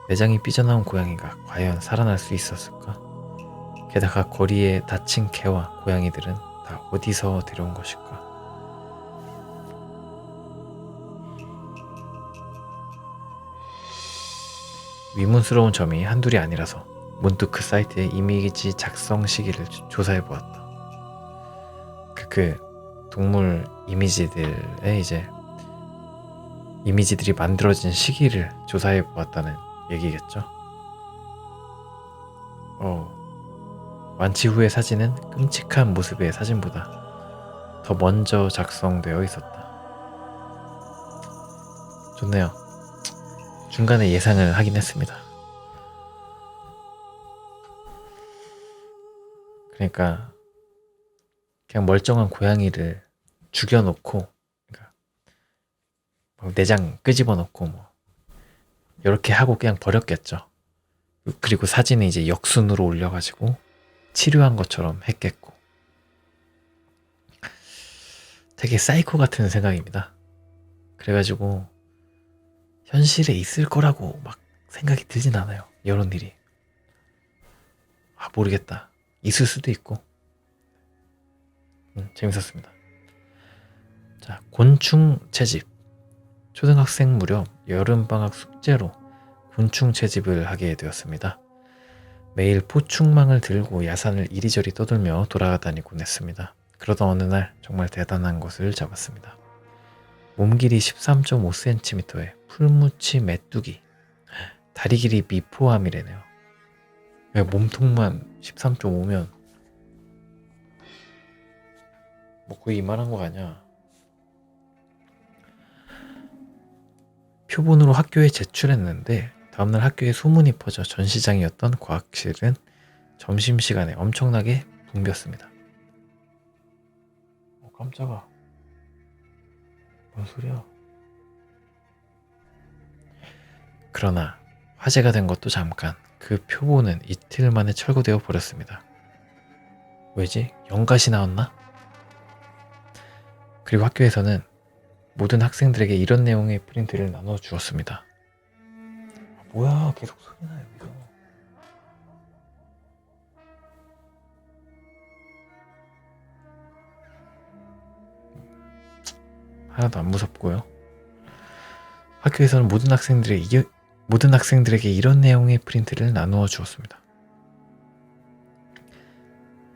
내장이 삐져나온 고양이가 과연 살아날 수 있었을까? 게다가 거리에 다친 개와 고양이들은 다 어디서 데려온 것일까? 위문스러운 점이 한둘이 아니라서 문득 그 사이트의 이미지 작성 시기를 조사해보았다. 그 동물 이미지들의 이미지들이 만들어진 시기를 조사해보았다는 얘기겠죠. 완치 후의 사진은 끔찍한 모습의 사진보다 더 먼저 작성되어 있었다. 좋네요. 중간에 예상을 하긴 했습니다. 그러니까 그냥 멀쩡한 고양이를 죽여놓고 그러니까 내장 끄집어놓고 뭐 이렇게 하고 그냥 버렸겠죠. 그리고 사진을 이제 역순으로 올려가지고 치료한 것처럼 했겠고. 되게 사이코 같은 생각입니다. 그래가지고 현실에 있을 거라고 막 생각이 들진 않아요. 이런 일이. 모르겠다. 있을 수도 있고. 재밌었습니다. 자, 곤충 채집. 초등학생 무렵 여름방학 숙제로 곤충 채집을 하게 되었습니다. 매일 포충망을 들고 야산을 이리저리 떠돌며 돌아다니곤 했습니다. 그러던 어느 날 정말 대단한 것을 잡았습니다. 몸 길이 13.5cm의 풀무치 메뚜기. 다리 길이 미포함이래네요. 몸통만 13.5면 뭐 거의 이만한 거 아니야. 표본으로 학교에 제출했는데 다음날 학교에 소문이 퍼져 전시장이었던 과학실은 점심시간에 엄청나게 붐볐습니다. 깜짝아. 뭔 소리야. 그러나 화제가 된 것도 잠깐. 그 표본은 이틀 만에 철거되어 버렸습니다. 왜지? 연갓이 나왔나? 그리고 학교에서는 모든 학생들에게 이런 내용의 프린트를 나눠 주었습니다. 뭐야, 계속 소리나 여기서. 하나도 안 무섭고요. 학교에서는 모든 학생들에게 이런 내용의 프린트를 나누어 주었습니다.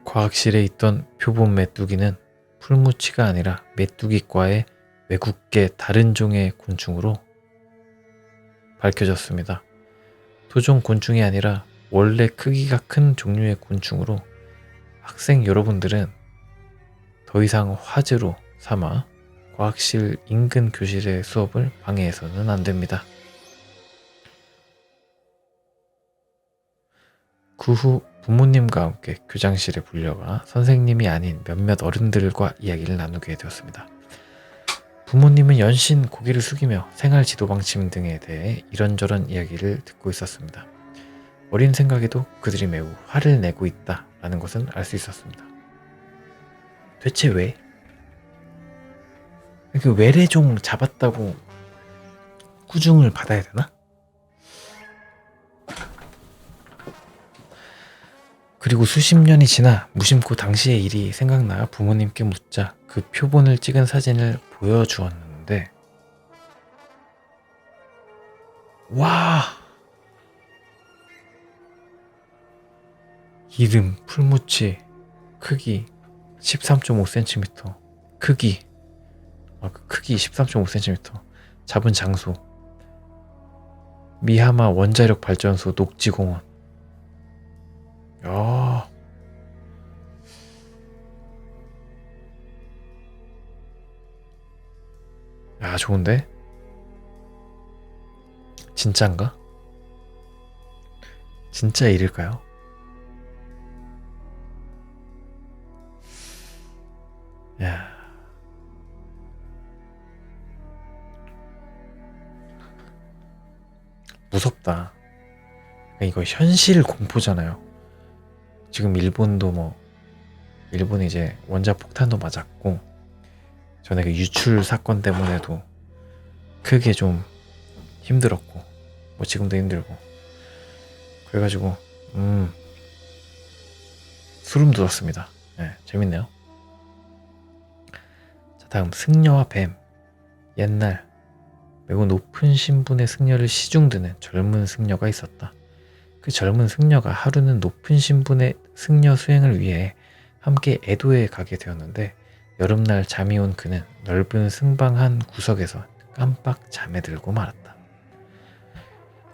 과학실에 있던 표본 메뚜기는 풀무치가 아니라 메뚜기과의 외국계 다른 종의 곤충으로 밝혀졌습니다. 토종 곤충이 아니라 원래 크기가 큰 종류의 곤충으로 학생 여러분들은 더 이상 화제로 삼아 과학실 인근 교실의 수업을 방해해서는 안 됩니다. 그 후 부모님과 함께 교장실에 불려가 선생님이 아닌 몇몇 어른들과 이야기를 나누게 되었습니다. 부모님은 연신 고개를 숙이며 생활 지도 방침 등에 대해 이런저런 이야기를 듣고 있었습니다. 어린 생각에도 그들이 매우 화를 내고 있다라는 것은 알 수 있었습니다. 대체 왜? 그 외래종 잡았다고 꾸중을 받아야 되나? 그리고 수십 년이 지나 무심코 당시의 일이 생각나 부모님께 묻자 그 표본을 찍은 사진을 보여주었는데 와! 이름, 풀무치, 크기 13.5cm, 크기 13.5cm, 잡은 장소 미하마 원자력 발전소 녹지공원. 야, 좋은데? 진짠가? 진짜 일일까요? 야, 무섭다. 이거 현실 공포잖아요. 지금 일본이 이제 원자폭탄도 맞았고, 전에 그 유출 사건 때문에도 크게 좀 힘들었고, 뭐 지금도 힘들고, 그래가지고 소름 돋았습니다. 네, 재밌네요. 자, 다음 승려와 뱀. 옛날 매우 높은 신분의 승려를 시중드는 젊은 승려가 있었다. 그 젊은 승려가 하루는 높은 신분의 승려 수행을 위해 함께 에도에 가게 되었는데, 여름날 잠이 온 그는 넓은 승방 한 구석에서 깜빡 잠에 들고 말았다.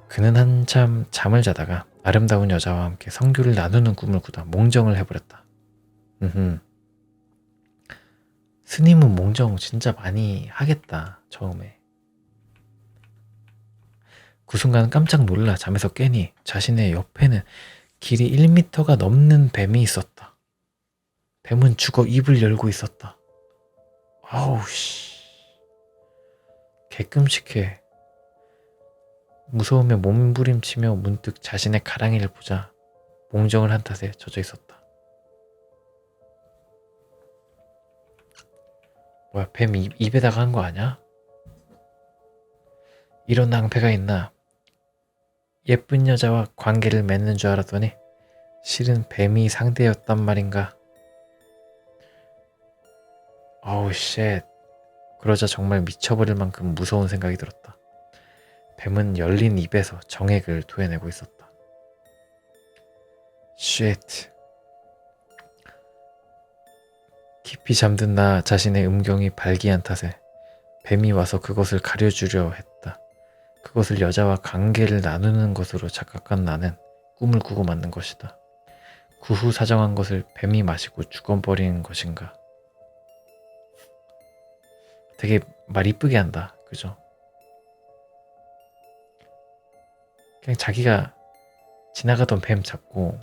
그는 한참 잠을 자다가 아름다운 여자와 함께 성교를 나누는 꿈을 꾸다 몽정을 해버렸다. 스님은 몽정 진짜 많이 하겠다, 처음에. 그 순간 깜짝 놀라 잠에서 깨니 자신의 옆에는 길이 1m가 넘는 뱀이 있었다. 뱀은 죽어 입을 열고 있었다. 아우 씨, 개끔찍해. 무서우며 몸부림치며 문득 자신의 가랑이를 보자 몽정을 한 탓에 젖어 있었다. 뭐야, 뱀 입에다가 한 거 아니야? 이런 낭패가 있나? 예쁜 여자와 관계를 맺는 줄 알았더니 실은 뱀이 상대였단 말인가? 어우 쉣. 그러자 정말 미쳐버릴 만큼 무서운 생각이 들었다. 뱀은 열린 입에서 정액을 토해내고 있었다. 쉣. 깊이 잠든 나 자신의 음경이 발기한 탓에 뱀이 와서 그것을 가려주려 했다. 그것을 여자와 관계를 나누는 것으로 착각한 나는 꿈을 꾸고 만든 것이다. 그 후 사정한 것을 뱀이 마시고 죽어버리는 것인가. 되게 말 이쁘게 한다. 그죠? 그냥 자기가 지나가던 뱀 잡고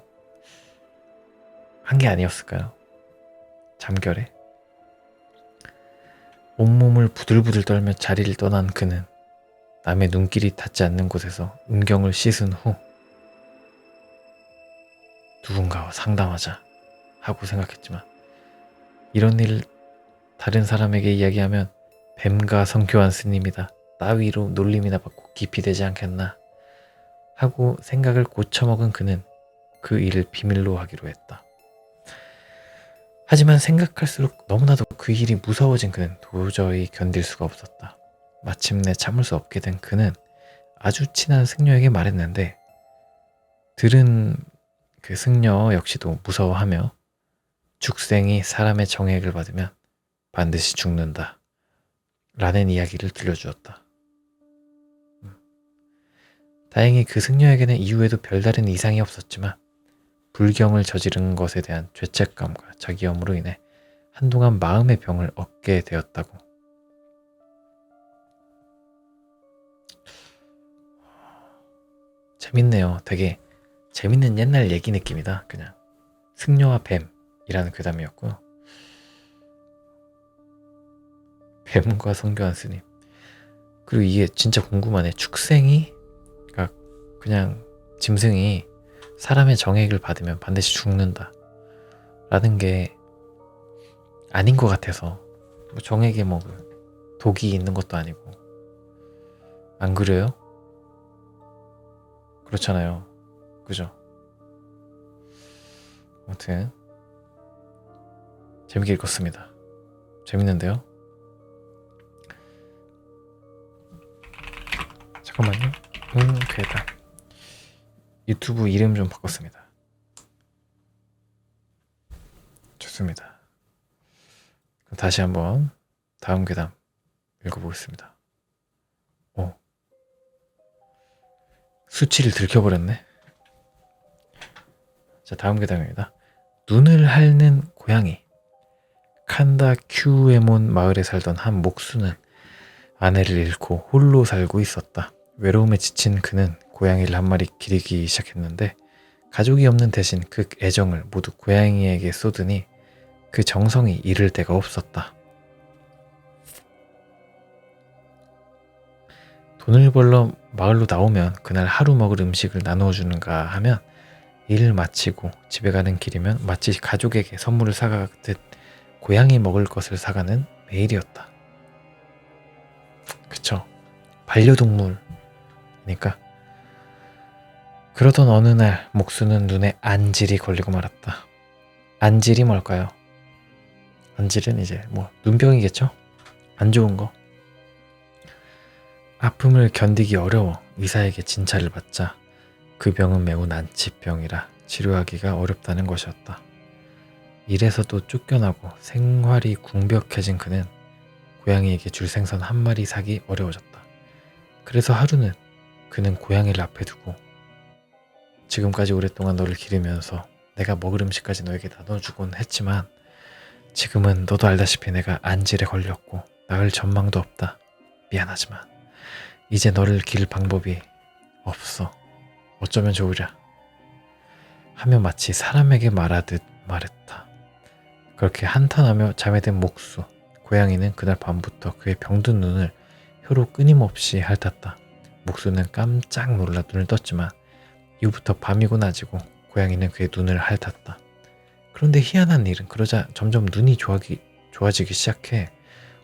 한 게 아니었을까요? 잠결에? 온몸을 부들부들 떨며 자리를 떠난 그는 남의 눈길이 닿지 않는 곳에서 음경을 씻은 후 누군가와 상담하자 하고 생각했지만, 이런 일을 다른 사람에게 이야기하면 뱀과 성교한 스님이다 따위로 놀림이나 받고 기피되지 않겠나 하고 생각을 고쳐먹은 그는 그 일을 비밀로 하기로 했다. 하지만 생각할수록 너무나도 그 일이 무서워진 그는 도저히 견딜 수가 없었다. 마침내 참을 수 없게 된 그는 아주 친한 승려에게 말했는데, 들은 그 승려 역시도 무서워하며 죽생이 사람의 정액을 받으면 반드시 죽는다 라는 이야기를 들려주었다. 다행히 그 승려에게는 이후에도 별다른 이상이 없었지만 불경을 저지른 것에 대한 죄책감과 자기염으로 인해 한동안 마음의 병을 얻게 되었다고. 재밌네요. 되게 재밌는 옛날 얘기 느낌이다. 그냥 승려와 뱀이라는 괴담이었고요. 뱀과 성교한 스님. 그리고 이게 진짜 궁금하네. 축생이, 그러니까 그냥 짐승이 사람의 정액을 받으면 반드시 죽는다 라는 게 아닌 것 같아서, 뭐 정액에 뭐 독이 있는 것도 아니고. 안 그래요? 그렇잖아요. 그죠? 아무튼 재밌게 읽었습니다. 재밌는데요? 잠깐만요. 괴담. 유튜브 이름 좀 바꿨습니다. 좋습니다. 그럼 다시 한번 다음 괴담 읽어보겠습니다. 오, 수치를 들켜버렸네. 자, 다음 괴담입니다. 눈을 핥는 고양이. 칸다큐에몬 마을에 살던 한 목수는 아내를 잃고 홀로 살고 있었다. 외로움에 지친 그는 고양이를 한 마리 기르기 시작했는데 가족이 없는 대신 그 애정을 모두 고양이에게 쏟으니 그 정성이 이를 데가 없었다. 돈을 벌러 마을로 나오면 그날 하루 먹을 음식을 나누어 주는가 하면 일을 마치고 집에 가는 길이면 마치 가족에게 선물을 사가듯 고양이 먹을 것을 사가는 매일이었다. 그쵸? 반려동물이니까. 그러던 어느 날 목수는 눈에 안질이 걸리고 말았다. 안질이 뭘까요? 안질은 이제 뭐 눈병이겠죠? 안 좋은 거. 아픔을 견디기 어려워 의사에게 진찰을 받자 그 병은 매우 난치병이라 치료하기가 어렵다는 것이었다. 일에서도 쫓겨나고 생활이 궁벽해진 그는 고양이에게 줄 생선 한 마리 사기 어려워졌다. 그래서 하루는 그는 고양이를 앞에 두고 지금까지 오랫동안 너를 기르면서 내가 먹을 음식까지 너에게 나눠주곤 했지만 지금은 너도 알다시피 내가 안질에 걸렸고 나을 전망도 없다. 미안하지만 이제 너를 기를 방법이 없어. 어쩌면 좋으랴. 하며 마치 사람에게 말하듯 말했다. 그렇게 한탄하며 잠에 든 목수. 고양이는 그날 밤부터 그의 병든 눈을 혀로 끊임없이 핥았다. 목수는 깜짝 놀라 눈을 떴지만 이후부터 밤이고 낮이고 고양이는 그의 눈을 핥았다. 그런데 희한한 일은 그러자 점점 눈이 좋아지기 시작해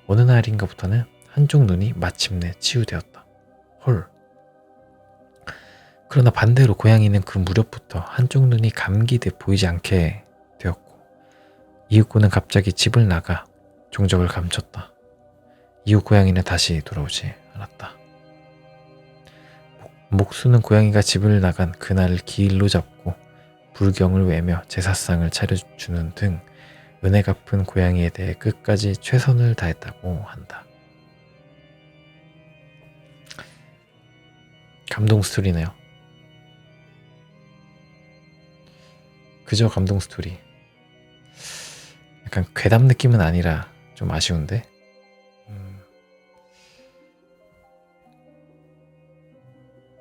어느 날인가부터는 한쪽 눈이 마침내 치유되었다. 헐. 그러나 반대로 고양이는 그 무렵부터 한쪽 눈이 감기듯 보이지 않게 되었고 이윽고는 갑자기 집을 나가 종적을 감췄다. 이후 고양이는 다시 돌아오지 않았다. 목수는 고양이가 집을 나간 그날을 기일로 잡고 불경을 외며 제사상을 차려주는 등 은혜 갚은 고양이에 대해 끝까지 최선을 다했다고 한다. 감동 스토리네요. 그저 감동 스토리. 약간 괴담 느낌은 아니라 좀 아쉬운데.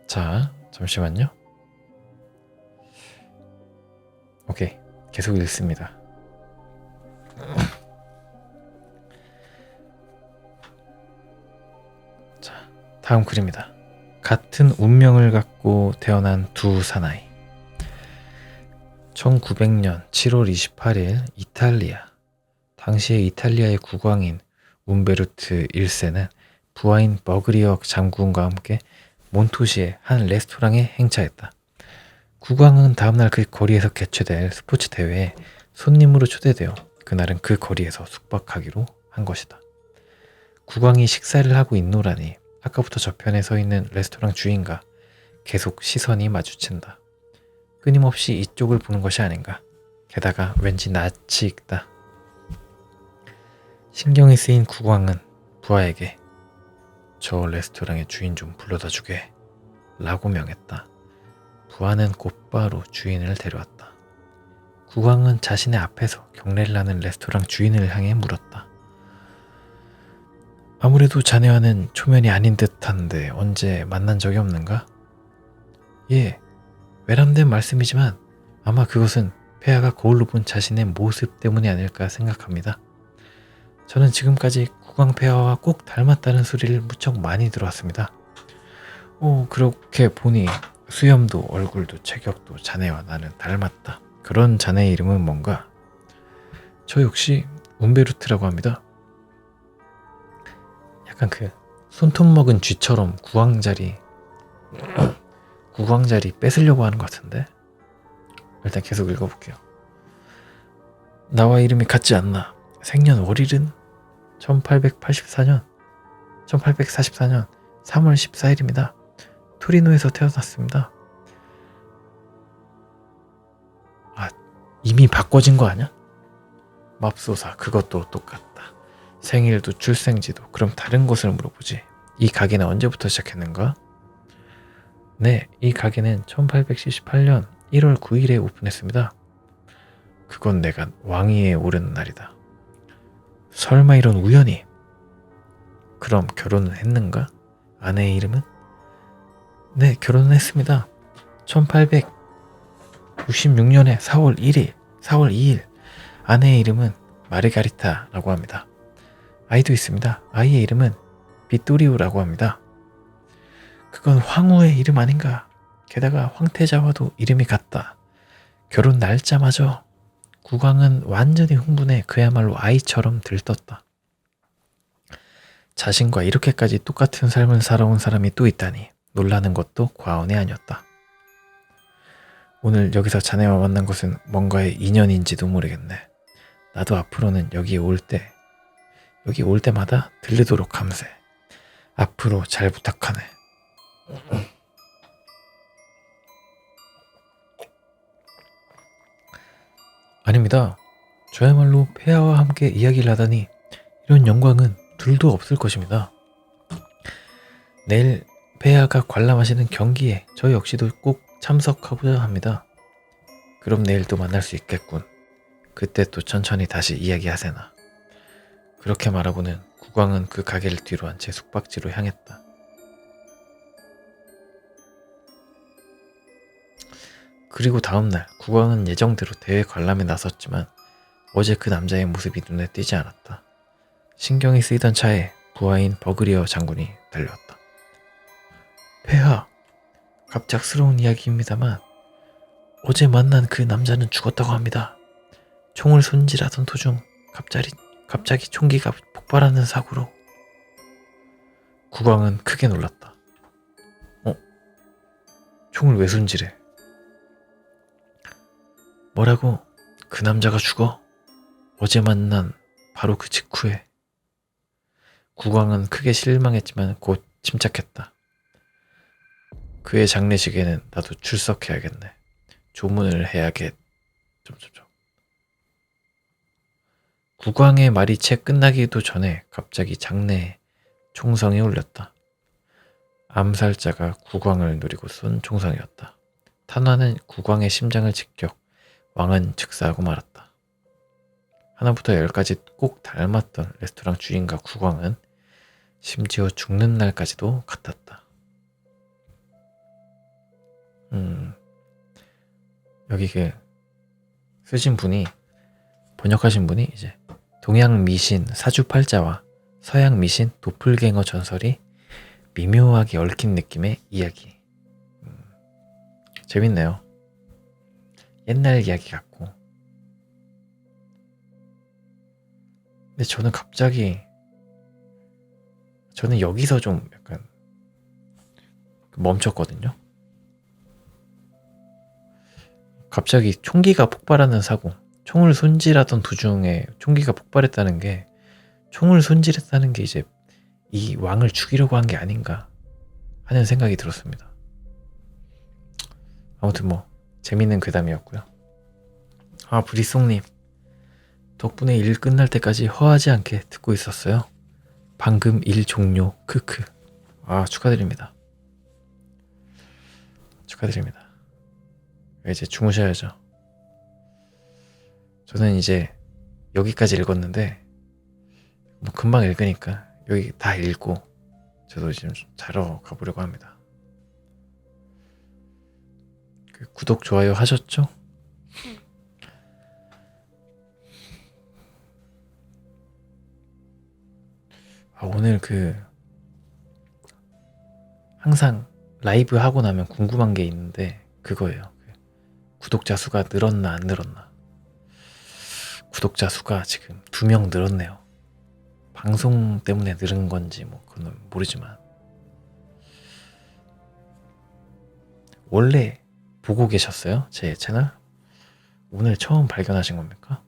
자, 잠시만요. 오케이, 계속 읽습니다. 자, 다음 글입니다. 같은 운명을 갖고 태어난 두 사나이. 1900년 7월 28일 이탈리아. 당시의 이탈리아의 국왕인 움베르트 1세는 부하인 버그리어 장군과 함께 몬토시의 한 레스토랑에 행차했다. 국왕은 다음날 그 거리에서 개최될 스포츠 대회에 손님으로 초대되어 그날은 그 거리에서 숙박하기로 한 것이다. 국왕이 식사를 하고 있노라니 아까부터 저편에 서 있는 레스토랑 주인과 계속 시선이 마주친다. 끊임없이 이쪽을 보는 것이 아닌가. 게다가 왠지 낯이 익다. 신경이 쓰인 국왕은 부하에게 저 레스토랑의 주인 좀 불러다 주게 라고 명했다. 부하는 곧바로 주인을 데려왔다. 국왕은 자신의 앞에서 경례를 하는 레스토랑 주인을 향해 물었다. 아무래도 자네와는 초면이 아닌 듯한데 언제 만난 적이 없는가? 예, 외람된 말씀이지만 아마 그것은 폐하가 거울로 본 자신의 모습 때문이 아닐까 생각합니다. 저는 지금까지 국왕 폐하와 꼭 닮았다는 소리를 무척 많이 들어왔습니다. 그렇게 보니 수염도 얼굴도 체격도 자네와 나는 닮았다. 그런 자네의 이름은 뭔가? 저 역시 운베르트라고 합니다. 약간 그 손톱 먹은 쥐처럼 국왕 자리 뺏으려고 하는 것 같은데. 일단 계속 읽어볼게요. 나와 이름이 같지 않나. 생년월일은 1844년 3월 14일입니다. 토리노에서 태어났습니다. 이미 바꿔진 거 아니야? 맙소사, 그것도 똑같다. 생일도 출생지도. 그럼 다른 곳을 물어보지. 이 가게는 언제부터 시작했는가? 네, 이 가게는 1878년 1월 9일에 오픈했습니다. 그건 내가 왕위에 오른 날이다. 설마 이런 우연이? 그럼 결혼은 했는가? 아내의 이름은? 네, 결혼은 했습니다. 1866년에 4월 2일. 아내의 이름은 마르가리타라고 합니다. 아이도 있습니다. 아이의 이름은 비토리오라고 합니다. 그건 황후의 이름 아닌가? 게다가 황태자와도 이름이 같다. 결혼 날짜마저. 국왕은 완전히 흥분해 그야말로 아이처럼 들떴다. 자신과 이렇게까지 똑같은 삶을 살아온 사람이 또 있다니 놀라는 것도 과언이 아니었다. 오늘 여기서 자네와 만난 것은 뭔가의 인연인지도 모르겠네. 나도 앞으로는 여기 올 때마다 들르도록 감세. 앞으로 잘 부탁하네. 아닙니다. 저야말로 폐하와 함께 이야기를 하다니 이런 영광은 둘도 없을 것입니다. 내일 폐하가 관람하시는 경기에 저 역시도 꼭 참석하고자 합니다. 그럼 내일 또 만날 수 있겠군. 그때 또 천천히 다시 이야기하세나. 그렇게 말하고는 국왕은 그 가게를 뒤로 한 채 숙박지로 향했다. 그리고 다음날 국왕은 예정대로 대회 관람에 나섰지만 어제 그 남자의 모습이 눈에 띄지 않았다. 신경이 쓰이던 차에 부하인 버그리어 장군이 달려왔다. 폐하, 갑작스러운 이야기입니다만 어제 만난 그 남자는 죽었다고 합니다. 총을 손질하던 도중 갑자기 총기가 폭발하는 사고로. 국왕은 크게 놀랐다. 총을 왜 손질해? 뭐라고? 그 남자가 죽어? 어제 만난 바로 그 직후에. 국왕은 크게 실망했지만 곧 침착했다. 그의 장례식에는 나도 출석해야겠네. 조문을 해야겠... 국왕의 말이 채 끝나기도 전에 갑자기 장내에 총성이 울렸다. 암살자가 국왕을 노리고 쏜 총성이었다. 탄환은 국왕의 심장을 직격, 왕은 즉사하고 말았다. 하나부터 열까지 꼭 닮았던 레스토랑 주인과 국왕은 심지어 죽는 날까지도 같았다. 여기 번역하신 분이 이제 동양 미신 사주팔자와 서양 미신 도플갱어 전설이 미묘하게 얽힌 느낌의 이야기. 재밌네요. 옛날 이야기 같고. 근데 저는 여기서 좀 약간 멈췄거든요. 갑자기 총기가 폭발하는 사고, 총을 손질하던 도중에 총기가 폭발했다는 게, 총을 손질했다는 게 이제 이 왕을 죽이려고 한 게 아닌가 하는 생각이 들었습니다. 아무튼 재밌는 괴담이었고요. 브리송님, 덕분에 일 끝날 때까지 허하지 않게 듣고 있었어요. 방금 일 종료. 크크. 축하드립니다. 축하드립니다. 이제 주무셔야죠. 저는 이제 여기까지 읽었는데 뭐 금방 읽으니까 여기 다 읽고 저도 지금 자러 가보려고 합니다. 구독, 좋아요 하셨죠? 오늘 항상 라이브 하고 나면 궁금한 게 있는데 그거예요. 구독자 수가 늘었나 안 늘었나. 구독자 수가 지금 2명 늘었네요. 방송 때문에 늘은 건지 뭐 그건 모르지만 원래 보고 계셨어요? 제 채널? 오늘 처음 발견하신 겁니까?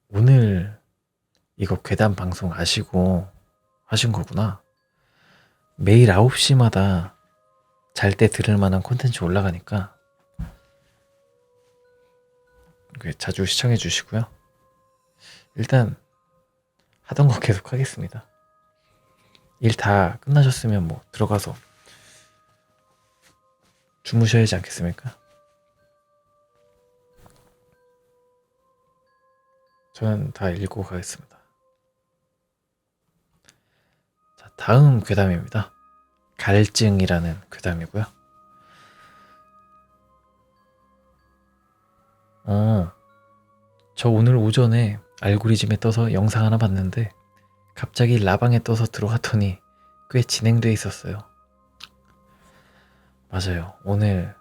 오늘 이거 괴담 방송 아시고 하신 거구나. 매일 9시마다 잘 때 들을 만한 콘텐츠 올라가니까 자주 시청해 주시고요. 일단 하던 거 계속 하겠습니다. 일 다 끝나셨으면 뭐 들어가서 주무셔야 하지 않겠습니까? 저는 다 읽고 가겠습니다. 자, 다음 괴담입니다. 갈증이라는 괴담이고요. 저 오늘 오전에 알고리즘에 떠서 영상 하나 봤는데 갑자기 라방에 떠서 들어갔더니 꽤 진행돼 있었어요. 맞아요. 오늘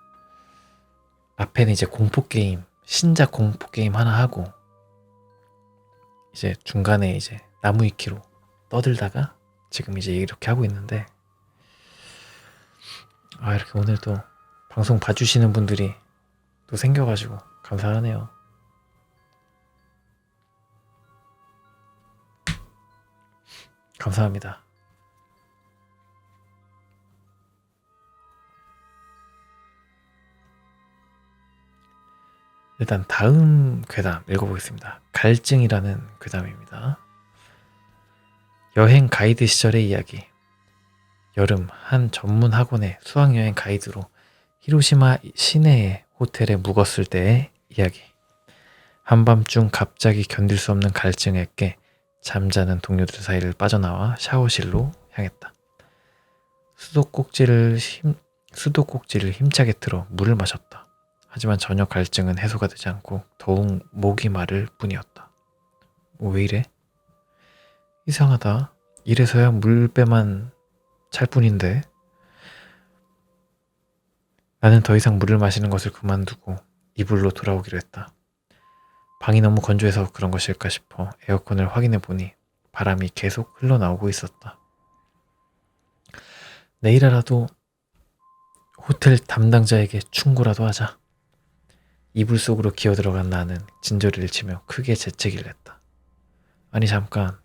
앞에는 이제 공포게임, 신작 공포게임 하나 하고 이제 중간에 이제 나무 위키로 떠들다가 지금 이제 이렇게 하고 있는데 이렇게 오늘 또 방송 봐주시는 분들이 또 생겨가지고 감사하네요. 감사합니다. 일단 다음 괴담 읽어보겠습니다. 갈증이라는 괴담입니다. 여행 가이드 시절의 이야기. 여름 한 전문 학원의 수학여행 가이드로 히로시마 시내의 호텔에 묵었을 때의 이야기. 한밤중 갑자기 견딜 수 없는 갈증에 깨 잠자는 동료들 사이를 빠져나와 샤워실로 향했다. 수도꼭지를 힘차게 틀어 물을 마셨다. 하지만 전혀 갈증은 해소가 되지 않고 더욱 목이 마를 뿐이었다. 왜 이래? 이상하다. 이래서야 물배만 찰 뿐인데. 나는 더 이상 물을 마시는 것을 그만두고 이불로 돌아오기로 했다. 방이 너무 건조해서 그런 것일까 싶어 에어컨을 확인해 보니 바람이 계속 흘러나오고 있었다. 내일이라도 호텔 담당자에게 충고라도 하자. 이불 속으로 기어들어간 나는 진저리를 치며 크게 재채기를 했다. 아니 잠깐,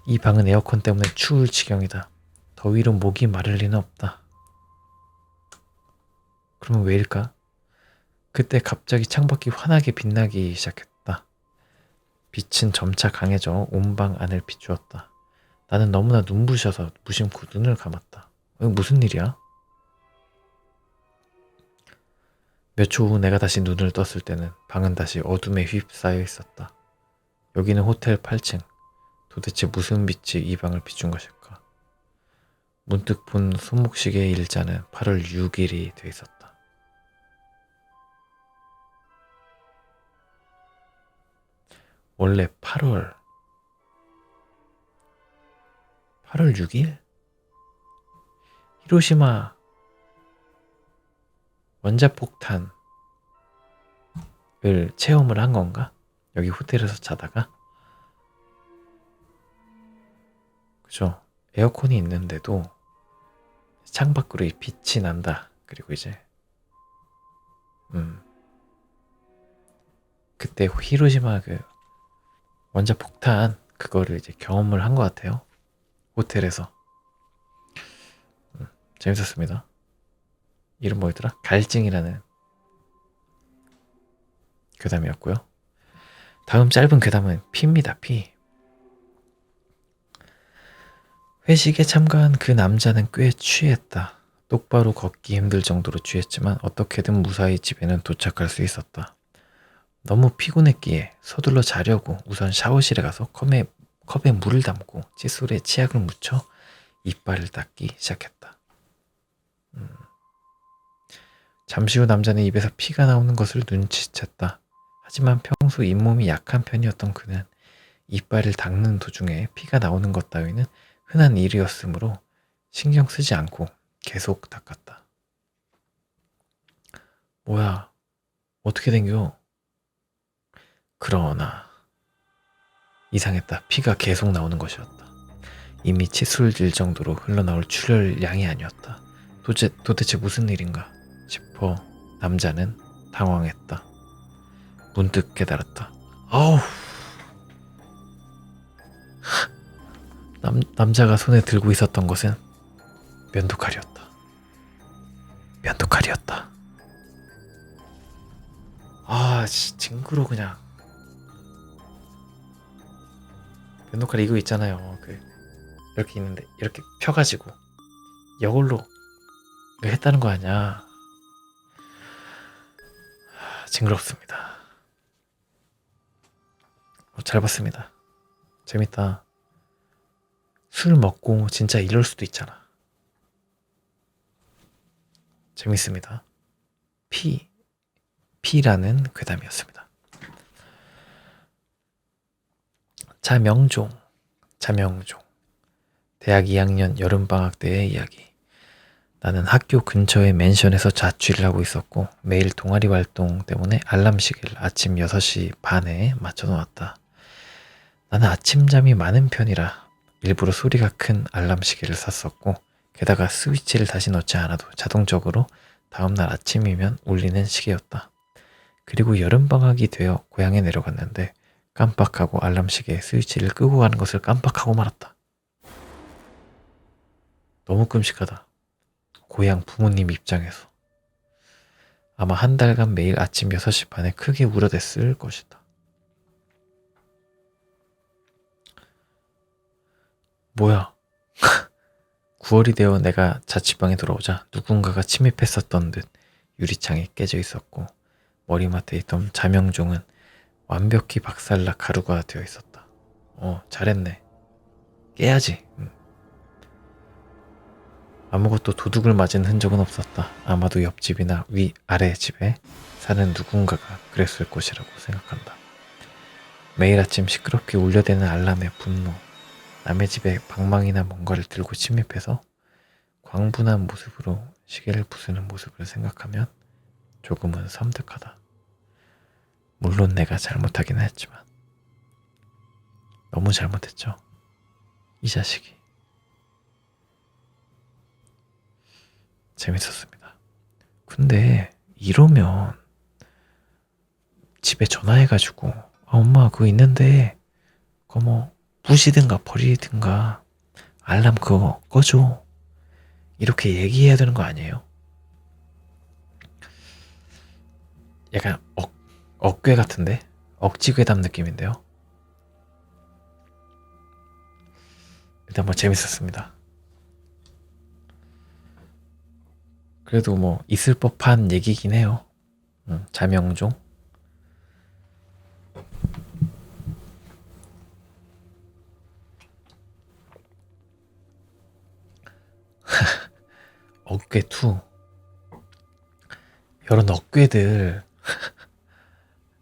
이 방은 에어컨 때문에 추울 지경이다. 더위로 목이 마를 리는 없다. 그러면 왜일까? 그때 갑자기 창밖이 환하게 빛나기 시작했다. 빛은 점차 강해져 온 방 안을 비추었다. 나는 너무나 눈부셔서 무심코 눈을 감았다. 이거 무슨 일이야? 몇 초 후 내가 다시 눈을 떴을 때는 방은 다시 어둠에 휩싸여 있었다. 여기는 호텔 8층. 도대체 무슨 빛이 이 방을 비춘 것일까? 문득 본 손목시계의 일자는 8월 6일이 돼 있었다. 원래 8월 6일? 히로시마 원자폭탄을 체험을 한 건가? 여기 호텔에서 자다가? 그죠? 에어컨이 있는데도 창밖으로 이 빛이 난다. 그리고 이제 그때 히로시마 원자폭탄 그거를 이제 경험을 한 것 같아요. 호텔에서. 재밌었습니다. 이름 뭐였더라? 갈증이라는 괴담이었고요. 다음 짧은 괴담은 피입니다. 피. 회식에 참가한 그 남자는 꽤 취했다. 똑바로 걷기 힘들 정도로 취했지만 어떻게든 무사히 집에는 도착할 수 있었다. 너무 피곤했기에 서둘러 자려고 우선 샤워실에 가서 컵에 물을 담고 칫솔에 치약을 묻혀 이빨을 닦기 시작했다. 잠시 후 남자는 입에서 피가 나오는 것을 눈치챘다. 하지만 평소 잇몸이 약한 편이었던 그는 이빨을 닦는 도중에 피가 나오는 것 따위는 흔한 일이었으므로 신경 쓰지 않고 계속 닦았다. 뭐야, 어떻게 된겨? 그러나 이상했다. 피가 계속 나오는 것이었다. 이미 칫솔질 정도로 흘러나올 출혈량이 아니었다. 도대체 무슨 일인가 싶어 남자는 당황했다. 문득 깨달았다. 아우! 남자가 손에 들고 있었던 것은 면도칼이었다. 면도칼이었다. 아, 징그러 그냥. 면도칼 이거 있잖아요. 이렇게 있는데 이렇게 펴가지고 이걸로 이거 했다는 거 아니야. 징그럽습니다. 잘 봤습니다. 재밌다. 술 먹고 진짜 이럴 수도 있잖아. 재밌습니다. 피라는 괴담이었습니다. 자명종. 대학 2학년 여름방학 때의 이야기. 나는 학교 근처의 맨션에서 자취를 하고 있었고 매일 동아리 활동 때문에 알람 시계를 아침 6시 반에 맞춰 놓았다. 나는 아침잠이 많은 편이라 일부러 소리가 큰 알람 시계를 샀었고 게다가 스위치를 다시 넣지 않아도 자동적으로 다음날 아침이면 울리는 시계였다. 그리고 여름방학이 되어 고향에 내려갔는데 깜빡하고 알람 시계에 스위치를 끄고 가는 것을 깜빡하고 말았다. 너무 끔찍하다. 고향 부모님 입장에서. 아마 한 달간 매일 아침 6시 반에 크게 울어댔을 것이다. 뭐야? 9월이 되어 내가 자취방에 돌아오자 누군가가 침입했었던 듯 유리창이 깨져 있었고 머리맡에 있던 자명종은 완벽히 박살나 가루가 되어 있었다. 잘했네. 깨야지. 아무것도 도둑을 맞은 흔적은 없었다. 아마도 옆집이나 위아래 집에 사는 누군가가 그랬을 것이라고 생각한다. 매일 아침 시끄럽게 울려대는 알람의 분노, 남의 집에 방망이나 뭔가를 들고 침입해서 광분한 모습으로 시계를 부수는 모습을 생각하면 조금은 섬뜩하다. 물론 내가 잘못하기는 했지만 너무 잘못했죠. 이 자식이. 재밌었습니다. 근데 이러면 집에 전화해가지고 엄마 그거 있는데 그거 뭐 부시든가 버리든가 알람 그거 꺼줘 이렇게 얘기해야 되는 거 아니에요? 약간 억괴 같은데? 억지괴담 느낌인데요? 일단 뭐 재밌었습니다. 그래도 뭐 있을 법한 얘기긴 해요. 자명종. 억괴2. 이런 억괴들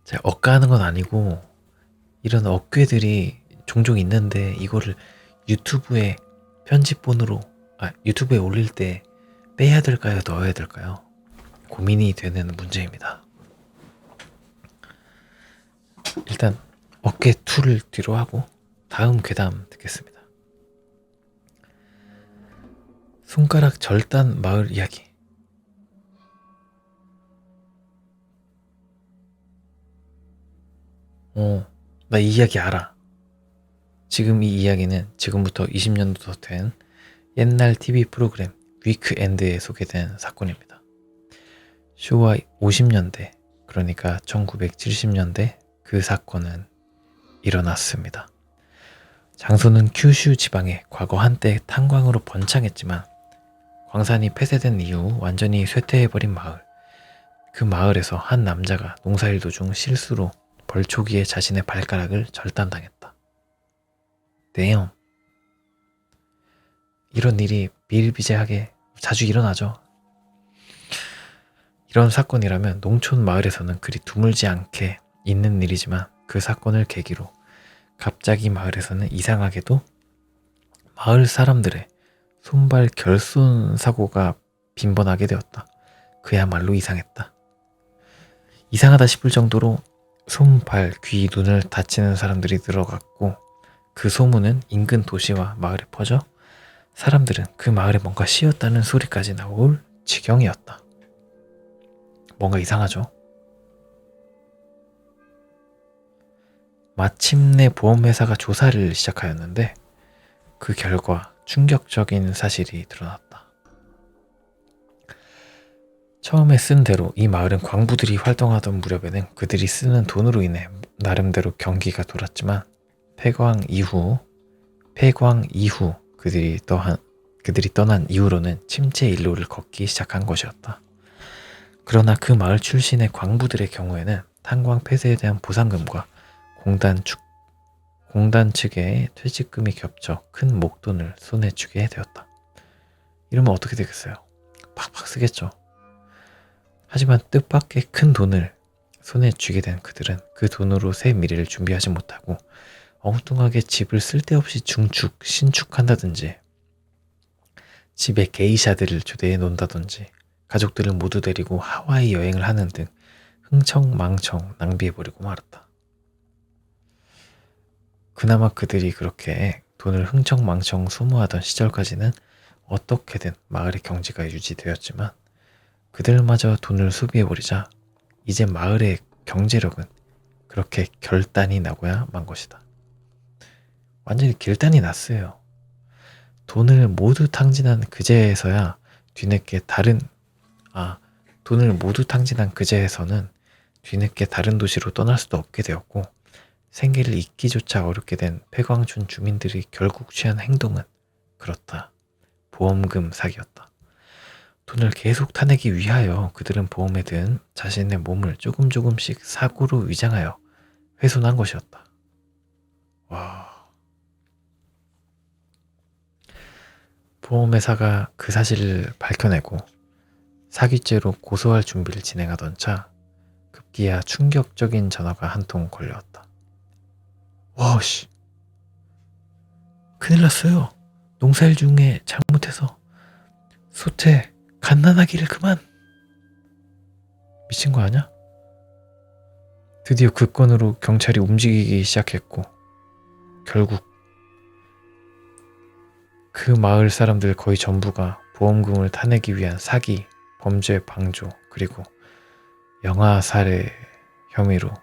제가 억까하는 건 아니고 이런 억괴들이 종종 있는데 이거를 유튜브에 편집본으로 유튜브에 올릴 때 빼야 될까요? 넣어야 될까요? 고민이 되는 문제입니다. 일단 어깨2를 뒤로 하고 다음 괴담 듣겠습니다. 손가락 절단 마을 이야기. 나 이 이야기 알아. 지금 이 이야기는 지금부터 20년도 된 옛날 TV 프로그램 위크엔드에 소개된 사건입니다. 쇼와 50년대, 그러니까 1970년대 그 사건은 일어났습니다. 장소는 큐슈 지방의 과거 한때 탄광으로 번창했지만 광산이 폐쇄된 이후 완전히 쇠퇴해버린 마을. 그 마을에서 한 남자가 농사일 도중 실수로 벌초기에 자신의 발가락을 절단당했다. 네요. 이런 일이 비일비재하게 자주 일어나죠. 이런 사건이라면 농촌 마을에서는 그리 드물지 않게 있는 일이지만 그 사건을 계기로 갑자기 마을에서는 이상하게도 마을 사람들의 손발 결손 사고가 빈번하게 되었다. 그야말로 이상했다. 이상하다 싶을 정도로 손, 발, 귀, 눈을 다치는 사람들이 늘어갔고 그 소문은 인근 도시와 마을에 퍼져 사람들은 그 마을에 뭔가 씌었다는 소리까지 나올 지경이었다. 뭔가 이상하죠? 마침내 보험회사가 조사를 시작하였는데 그 결과 충격적인 사실이 드러났다. 처음에 쓴 대로 이 마을은 광부들이 활동하던 무렵에는 그들이 쓰는 돈으로 인해 나름대로 경기가 돌았지만 폐광 이후 그들이 떠난 이후로는 침체 일로를 걷기 시작한 것이었다. 그러나 그 마을 출신의 광부들의 경우에는 탄광 폐쇄에 대한 보상금과 공단 측의 퇴직금이 겹쳐 큰 목돈을 손에 쥐게 되었다. 이러면 어떻게 되겠어요? 팍팍 쓰겠죠. 하지만 뜻밖의 큰 돈을 손에 쥐게 된 그들은 그 돈으로 새 미래를 준비하지 못하고 엉뚱하게 집을 쓸데없이 신축한다든지 집에 게이샤들을 초대해 논다든지 가족들을 모두 데리고 하와이 여행을 하는 등 흥청망청 낭비해버리고 말았다. 그나마 그들이 그렇게 돈을 흥청망청 소모하던 시절까지는 어떻게든 마을의 경제가 유지되었지만 그들마저 돈을 소비해버리자 이제 마을의 경제력은 그렇게 결단이 나고야 만 것이다. 완전히 결단이 났어요. 돈을 모두 탕진한 그제서는 뒤늦게 다른 도시로 떠날 수도 없게 되었고 생계를 잇기조차 어렵게 된 폐광촌 주민들이 결국 취한 행동은 그렇다. 보험금 사기였다. 돈을 계속 타내기 위하여 그들은 보험에 든 자신의 몸을 조금씩 사고로 위장하여 훼손한 것이었다. 와. 보험회사가 그 사실을 밝혀내고 사기죄로 고소할 준비를 진행하던 차 급기야 충격적인 전화가 한 통 걸려왔다. 와씨, 큰일 났어요. 농사일 중에 잘못해서 소태 갓난아기를 그만. 미친 거 아냐? 드디어 그 건으로 경찰이 움직이기 시작했고 결국 그 마을 사람들 거의 전부가 보험금을 타내기 위한 사기, 범죄 방조, 그리고 영아 살해 혐의로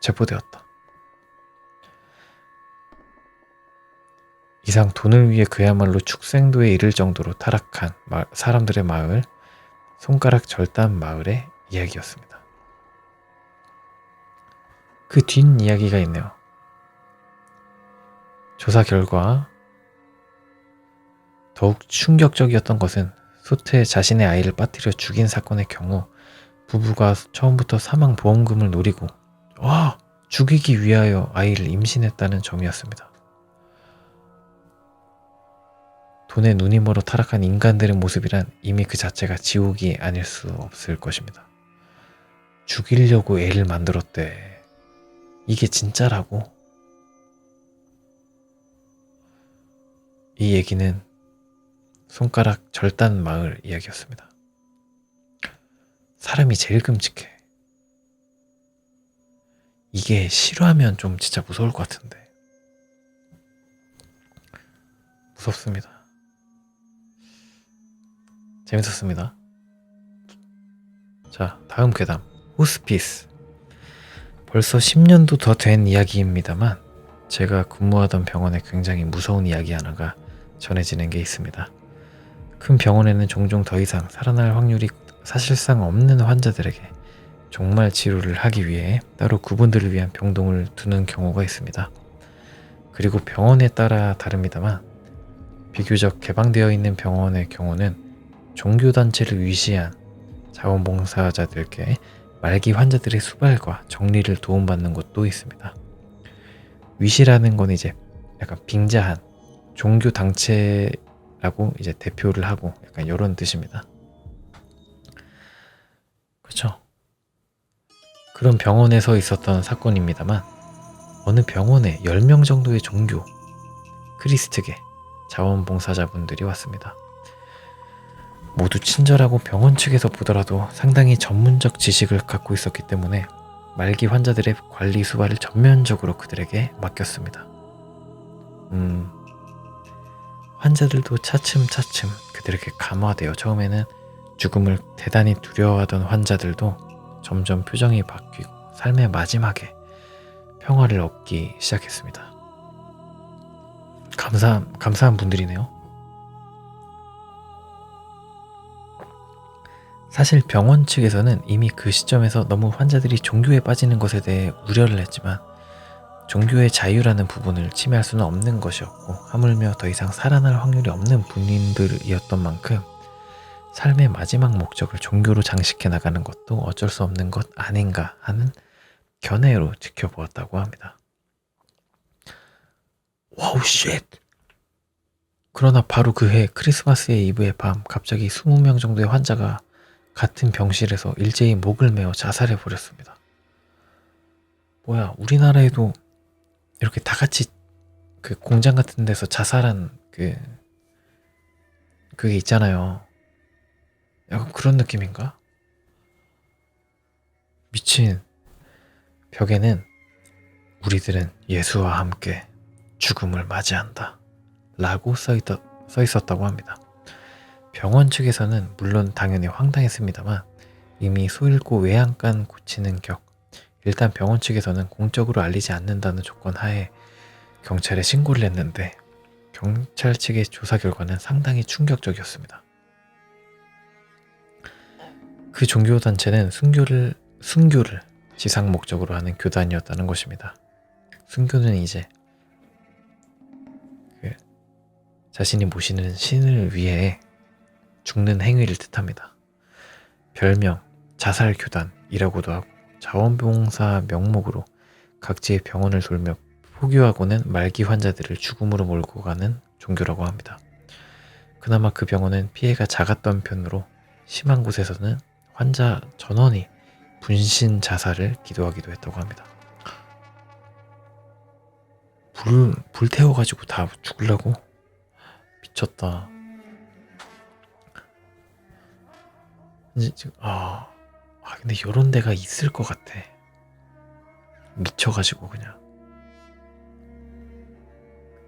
체포되었다. 이상 돈을 위해 그야말로 축생도에 이를 정도로 타락한 사람들의 마을, 손가락 절단 마을의 이야기였습니다. 그 뒷이야기가 있네요. 조사 결과 더욱 충격적이었던 것은 소태 자신의 아이를 빠뜨려 죽인 사건의 경우 부부가 처음부터 사망보험금을 노리고 죽이기 위하여 아이를 임신했다는 점이었습니다. 돈에 눈이 멀어 타락한 인간들의 모습이란 이미 그 자체가 지옥이 아닐 수 없을 것입니다. 죽이려고 애를 만들었대. 이게 진짜라고? 이 얘기는 손가락 절단 마을 이야기였습니다. 사람이 제일 끔찍해. 이게 실화면 좀 진짜 무서울 것 같은데. 무섭습니다. 재밌었습니다. 자, 다음 괴담. 호스피스. 벌써 10년도 더 된 이야기입니다만 제가 근무하던 병원에 굉장히 무서운 이야기 하나가 전해지는 게 있습니다. 큰 병원에는 종종 더 이상 살아날 확률이 사실상 없는 환자들에게 종말 치료를 하기 위해 따로 그분들을 위한 병동을 두는 경우가 있습니다. 그리고 병원에 따라 다릅니다만 비교적 개방되어 있는 병원의 경우는 종교단체를 위시한 자원봉사자들께 말기 환자들의 수발과 정리를 도움받는 곳도 있습니다. 위시라는 건 이제 약간 빙자한 종교단체라고 이제 대표를 하고 약간 이런 뜻입니다. 그렇죠? 그런 병원에서 있었던 사건입니다만 어느 병원에 10명 정도의 종교 크리스트계 자원봉사자분들이 왔습니다. 모두 친절하고 병원 측에서 보더라도 상당히 전문적 지식을 갖고 있었기 때문에 말기 환자들의 관리 수발을 전면적으로 그들에게 맡겼습니다. 환자들도 차츰차츰 그들에게 감화되어 처음에는 죽음을 대단히 두려워하던 환자들도 점점 표정이 바뀌고 삶의 마지막에 평화를 얻기 시작했습니다. 감사한 분들이네요. 사실 병원 측에서는 이미 그 시점에서 너무 환자들이 종교에 빠지는 것에 대해 우려를 했지만 종교의 자유라는 부분을 침해할 수는 없는 것이었고 하물며 더 이상 살아날 확률이 없는 분인들이었던 만큼 삶의 마지막 목적을 종교로 장식해 나가는 것도 어쩔 수 없는 것 아닌가 하는 견해로 지켜보았다고 합니다. 와우 쉣! 그러나 바로 그 해 크리스마스의 이브의 밤 갑자기 20명 정도의 환자가 같은 병실에서 일제히 목을 메어 자살해 버렸습니다. 뭐야, 우리나라에도 이렇게 다 같이 그 공장 같은 데서 자살한 그게 있잖아요. 약간 그런 느낌인가? 미친. 벽에는 우리들은 예수와 함께 죽음을 맞이한다 라고 써 있었다고 합니다. 병원 측에서는 물론 당연히 황당했습니다만 이미 소잃고 외양간 고치는 격 일단 병원 측에서는 공적으로 알리지 않는다는 조건 하에 경찰에 신고를 했는데 경찰 측의 조사 결과는 상당히 충격적이었습니다. 그 종교단체는 순교를 지상 목적으로 하는 교단이었다는 것입니다. 순교는 이제 자신이 모시는 신을 위해 죽는 행위를 뜻합니다. 별명 자살교단이라고도 하고 자원봉사 명목으로 각지의 병원을 돌며 포교하고는 말기 환자들을 죽음으로 몰고 가는 종교라고 합니다. 그나마 그 병원은 피해가 작았던 편으로 심한 곳에서는 환자 전원이 분신 자살을 기도하기도 했다고 합니다. 불 태워가지고 다 죽으려고? 미쳤다. 이제 지금 근데 이런 데가 있을 것 같아. 미쳐가지고 그냥.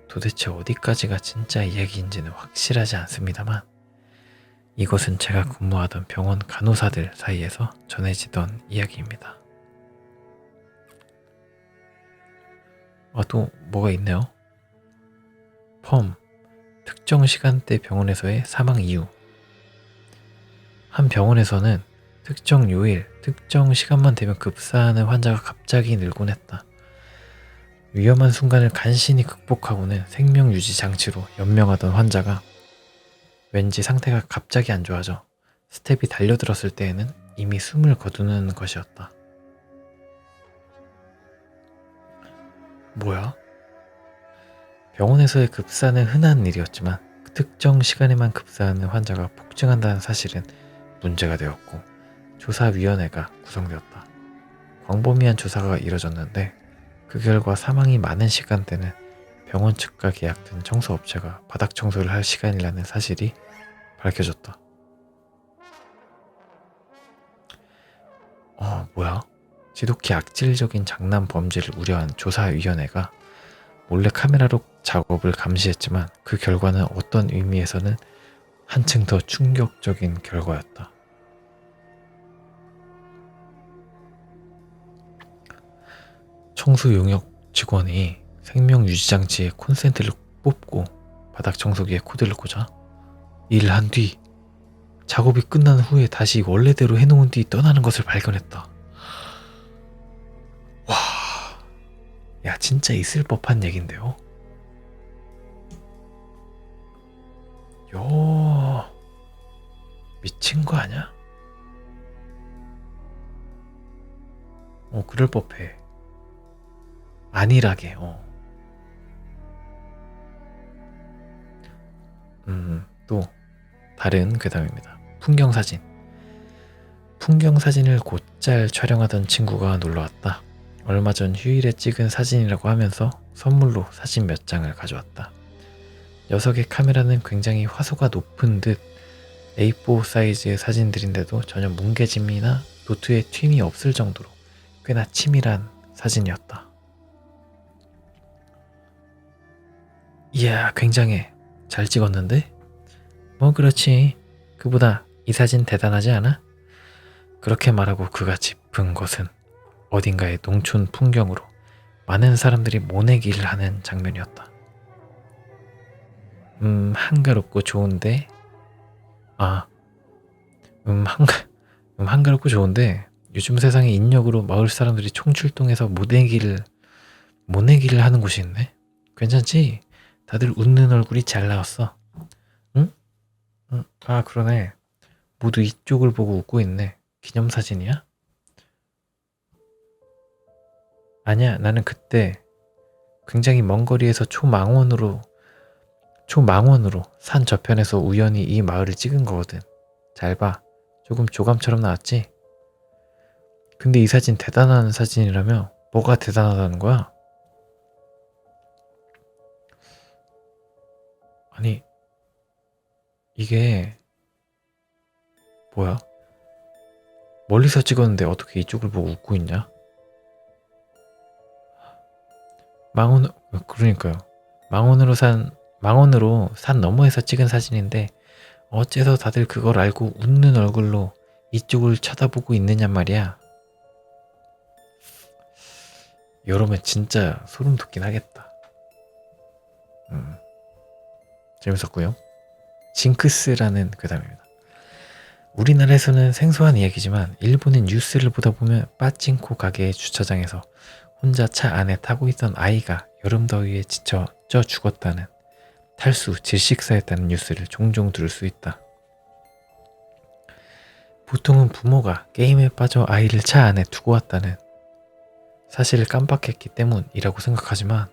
도대체 어디까지가 진짜 이야기인지는 확실하지 않습니다만 이것은 제가 근무하던 병원 간호사들 사이에서 전해지던 이야기입니다. 또 뭐가 있네요. 특정 시간대 병원에서의 사망 이유. 한 병원에서는 특정 요일, 특정 시간만 되면 급사하는 환자가 갑자기 늘곤 했다. 위험한 순간을 간신히 극복하고는 생명 유지 장치로 연명하던 환자가 왠지 상태가 갑자기 안 좋아져 스텝이 달려들었을 때에는 이미 숨을 거두는 것이었다. 뭐야? 병원에서의 급사는 흔한 일이었지만 특정 시간에만 급사하는 환자가 폭증한다는 사실은 문제가 되었고 조사위원회가 구성되었다. 광범위한 조사가 이뤄졌는데 그 결과 사망이 많은 시간대는 병원 측과 계약된 청소업체가 바닥 청소를 할 시간이라는 사실이 밝혀졌다. 뭐야? 지독히 악질적인 장난 범죄를 우려한 조사위원회가 몰래 카메라로 작업을 감시했지만 그 결과는 어떤 의미에서는 한층 더 충격적인 결과였다. 청소 용역 직원이 생명 유지 장치에 콘센트를 뽑고 바닥 청소기에 코드를 꽂아 일을 한 뒤 작업이 끝난 후에 다시 원래대로 해놓은 뒤 떠나는 것을 발견했다. 와, 야 진짜 있을 법한 얘긴데요. 요, 미친 거 아니야? 그럴 법해. 안일하게. 또 다른 괴담입니다. 풍경 사진. 풍경 사진을 곧잘 촬영하던 친구가 놀러왔다. 얼마 전 휴일에 찍은 사진이라고 하면서 선물로 사진 몇 장을 가져왔다. 녀석의 카메라는 굉장히 화소가 높은 듯 A4 사이즈의 사진들인데도 전혀 뭉개짐이나 노트에 휨이 없을 정도로 꽤나 치밀한 사진이었다. 이야, 굉장해. 잘 찍었는데? 뭐 그렇지. 그보다 이 사진 대단하지 않아? 그렇게 말하고 그가 짚은 곳은 어딘가의 농촌 풍경으로 많은 사람들이 모내기를 하는 장면이었다. 한가롭고 좋은데, 한가롭고 좋은데 요즘 세상에 인력으로 마을 사람들이 총출동해서 모내기를 하는 곳이 있네. 괜찮지? 다들 웃는 얼굴이 잘 나왔어. 응? 그러네. 모두 이쪽을 보고 웃고 있네. 기념사진이야? 아니야, 나는 그때 굉장히 먼 거리에서 초망원으로 산 저편에서 우연히 이 마을을 찍은 거거든. 잘 봐. 조금 조감처럼 나왔지? 근데 이 사진 대단한 사진이라며? 뭐가 대단하다는 거야? 아니, 이게 뭐야? 멀리서 찍었는데 어떻게 이쪽을 보고 웃고 있냐? 그러니까요. 망원으로 산 너머에서 찍은 사진인데 어째서 다들 그걸 알고 웃는 얼굴로 이쪽을 쳐다보고 있느냐 말이야. 이러면 진짜 소름 돋긴 하겠다. 재밌었고요. 징크스라는 괴담입니다. 우리나라에서는 생소한 이야기지만 일본의 뉴스를 보다 보면 빠찡코 가게의 주차장에서 혼자 차 안에 타고 있던 아이가 여름 더위에 지쳐 쪄 죽었다는, 탈수, 질식사했다는 뉴스를 종종 들을 수 있다. 보통은 부모가 게임에 빠져 아이를 차 안에 두고 왔다는 사실을 깜빡했기 때문이라고 생각하지만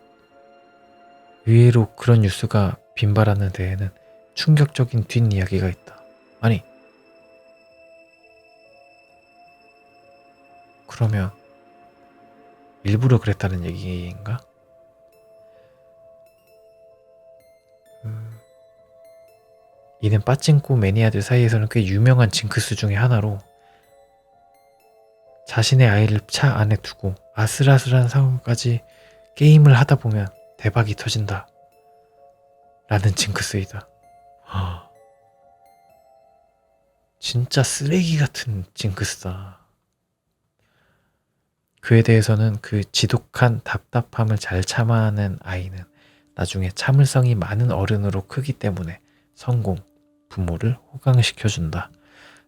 의외로 그런 뉴스가 빈발하는 데에는 충격적인 뒷이야기가 있다. 아니, 그러면 일부러 그랬다는 얘기인가? 이는 빠찡코 매니아들 사이에서는 꽤 유명한 징크스 중의 하나로, 자신의 아이를 차 안에 두고 아슬아슬한 상황까지 게임을 하다 보면 대박이 터진다 라는 징크스이다. 진짜 쓰레기 같은 징크스다. 그에 대해서는 그 지독한 답답함을 잘 참아낸 아이는 나중에 참을성이 많은 어른으로 크기 때문에 성공, 부모를 호강시켜준다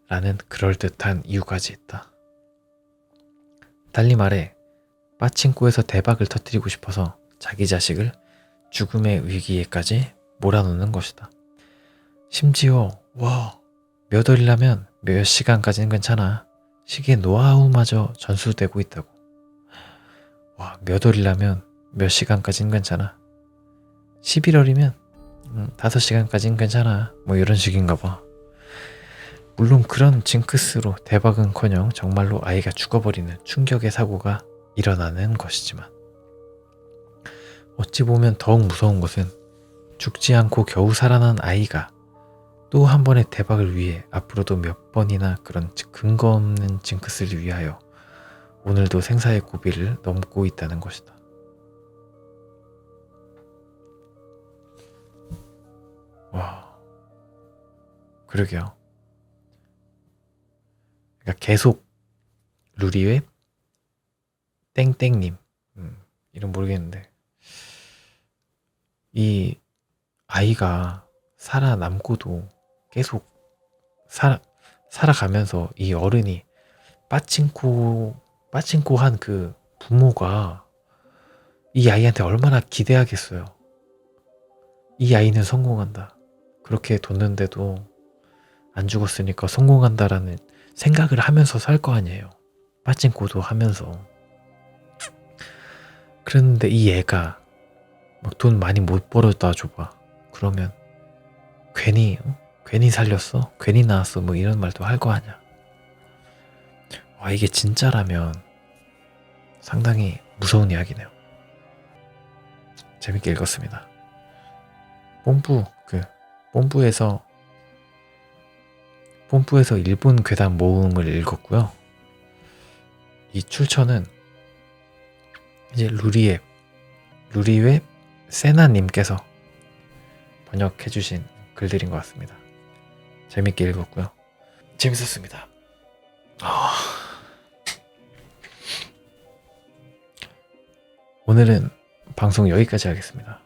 라는 그럴듯한 이유까지 있다. 달리 말해 빠칭코에서 대박을 터뜨리고 싶어서 자기 자식을 죽음의 위기에까지 몰아넣는 것이다. 심지어 몇 월이라면 몇 시간까지는 괜찮아. 시계 노하우마저 전수되고 있다고. 몇 월이라면 몇 시간까지는 괜찮아. 11월이면 5시간까지는 괜찮아. 뭐 이런 식인가 봐. 물론 그런 징크스로 대박은커녕 정말로 아이가 죽어버리는 충격의 사고가 일어나는 것이지만, 어찌 보면 더욱 무서운 것은 죽지 않고 겨우 살아난 아이가 또 한 번의 대박을 위해 앞으로도 몇 번이나 그런 근거 없는 징크스를 위하여 오늘도 생사의 고비를 넘고 있다는 것이다. 그러게요. 그러니까 계속 루리웹 땡땡님, 이름 모르겠는데, 이 아이가 살아남고도 계속 살아가면서 이 어른이 빠칭코 한 그 부모가 이 아이한테 얼마나 기대하겠어요. 이 아이는 성공한다. 그렇게 뒀는데도 안 죽었으니까 성공한다라는 생각을 하면서 살 거 아니에요. 빠찡코도 하면서. 그랬는데 이 애가 막 돈 많이 못 벌어다 줘봐. 그러면 괜히 괜히 살렸어? 괜히 나왔어? 뭐 이런 말도 할 거 아니야. 와, 이게 진짜라면 상당히 무서운 이야기네요. 재밌게 읽었습니다. 뽐뿌에서 일본 괴담 모음을 읽었고요. 이 출처는 이제 루리웹 세나님께서 번역해주신 글들인 것 같습니다. 재밌게 읽었고요. 재밌었습니다. 오늘은 방송 여기까지 하겠습니다.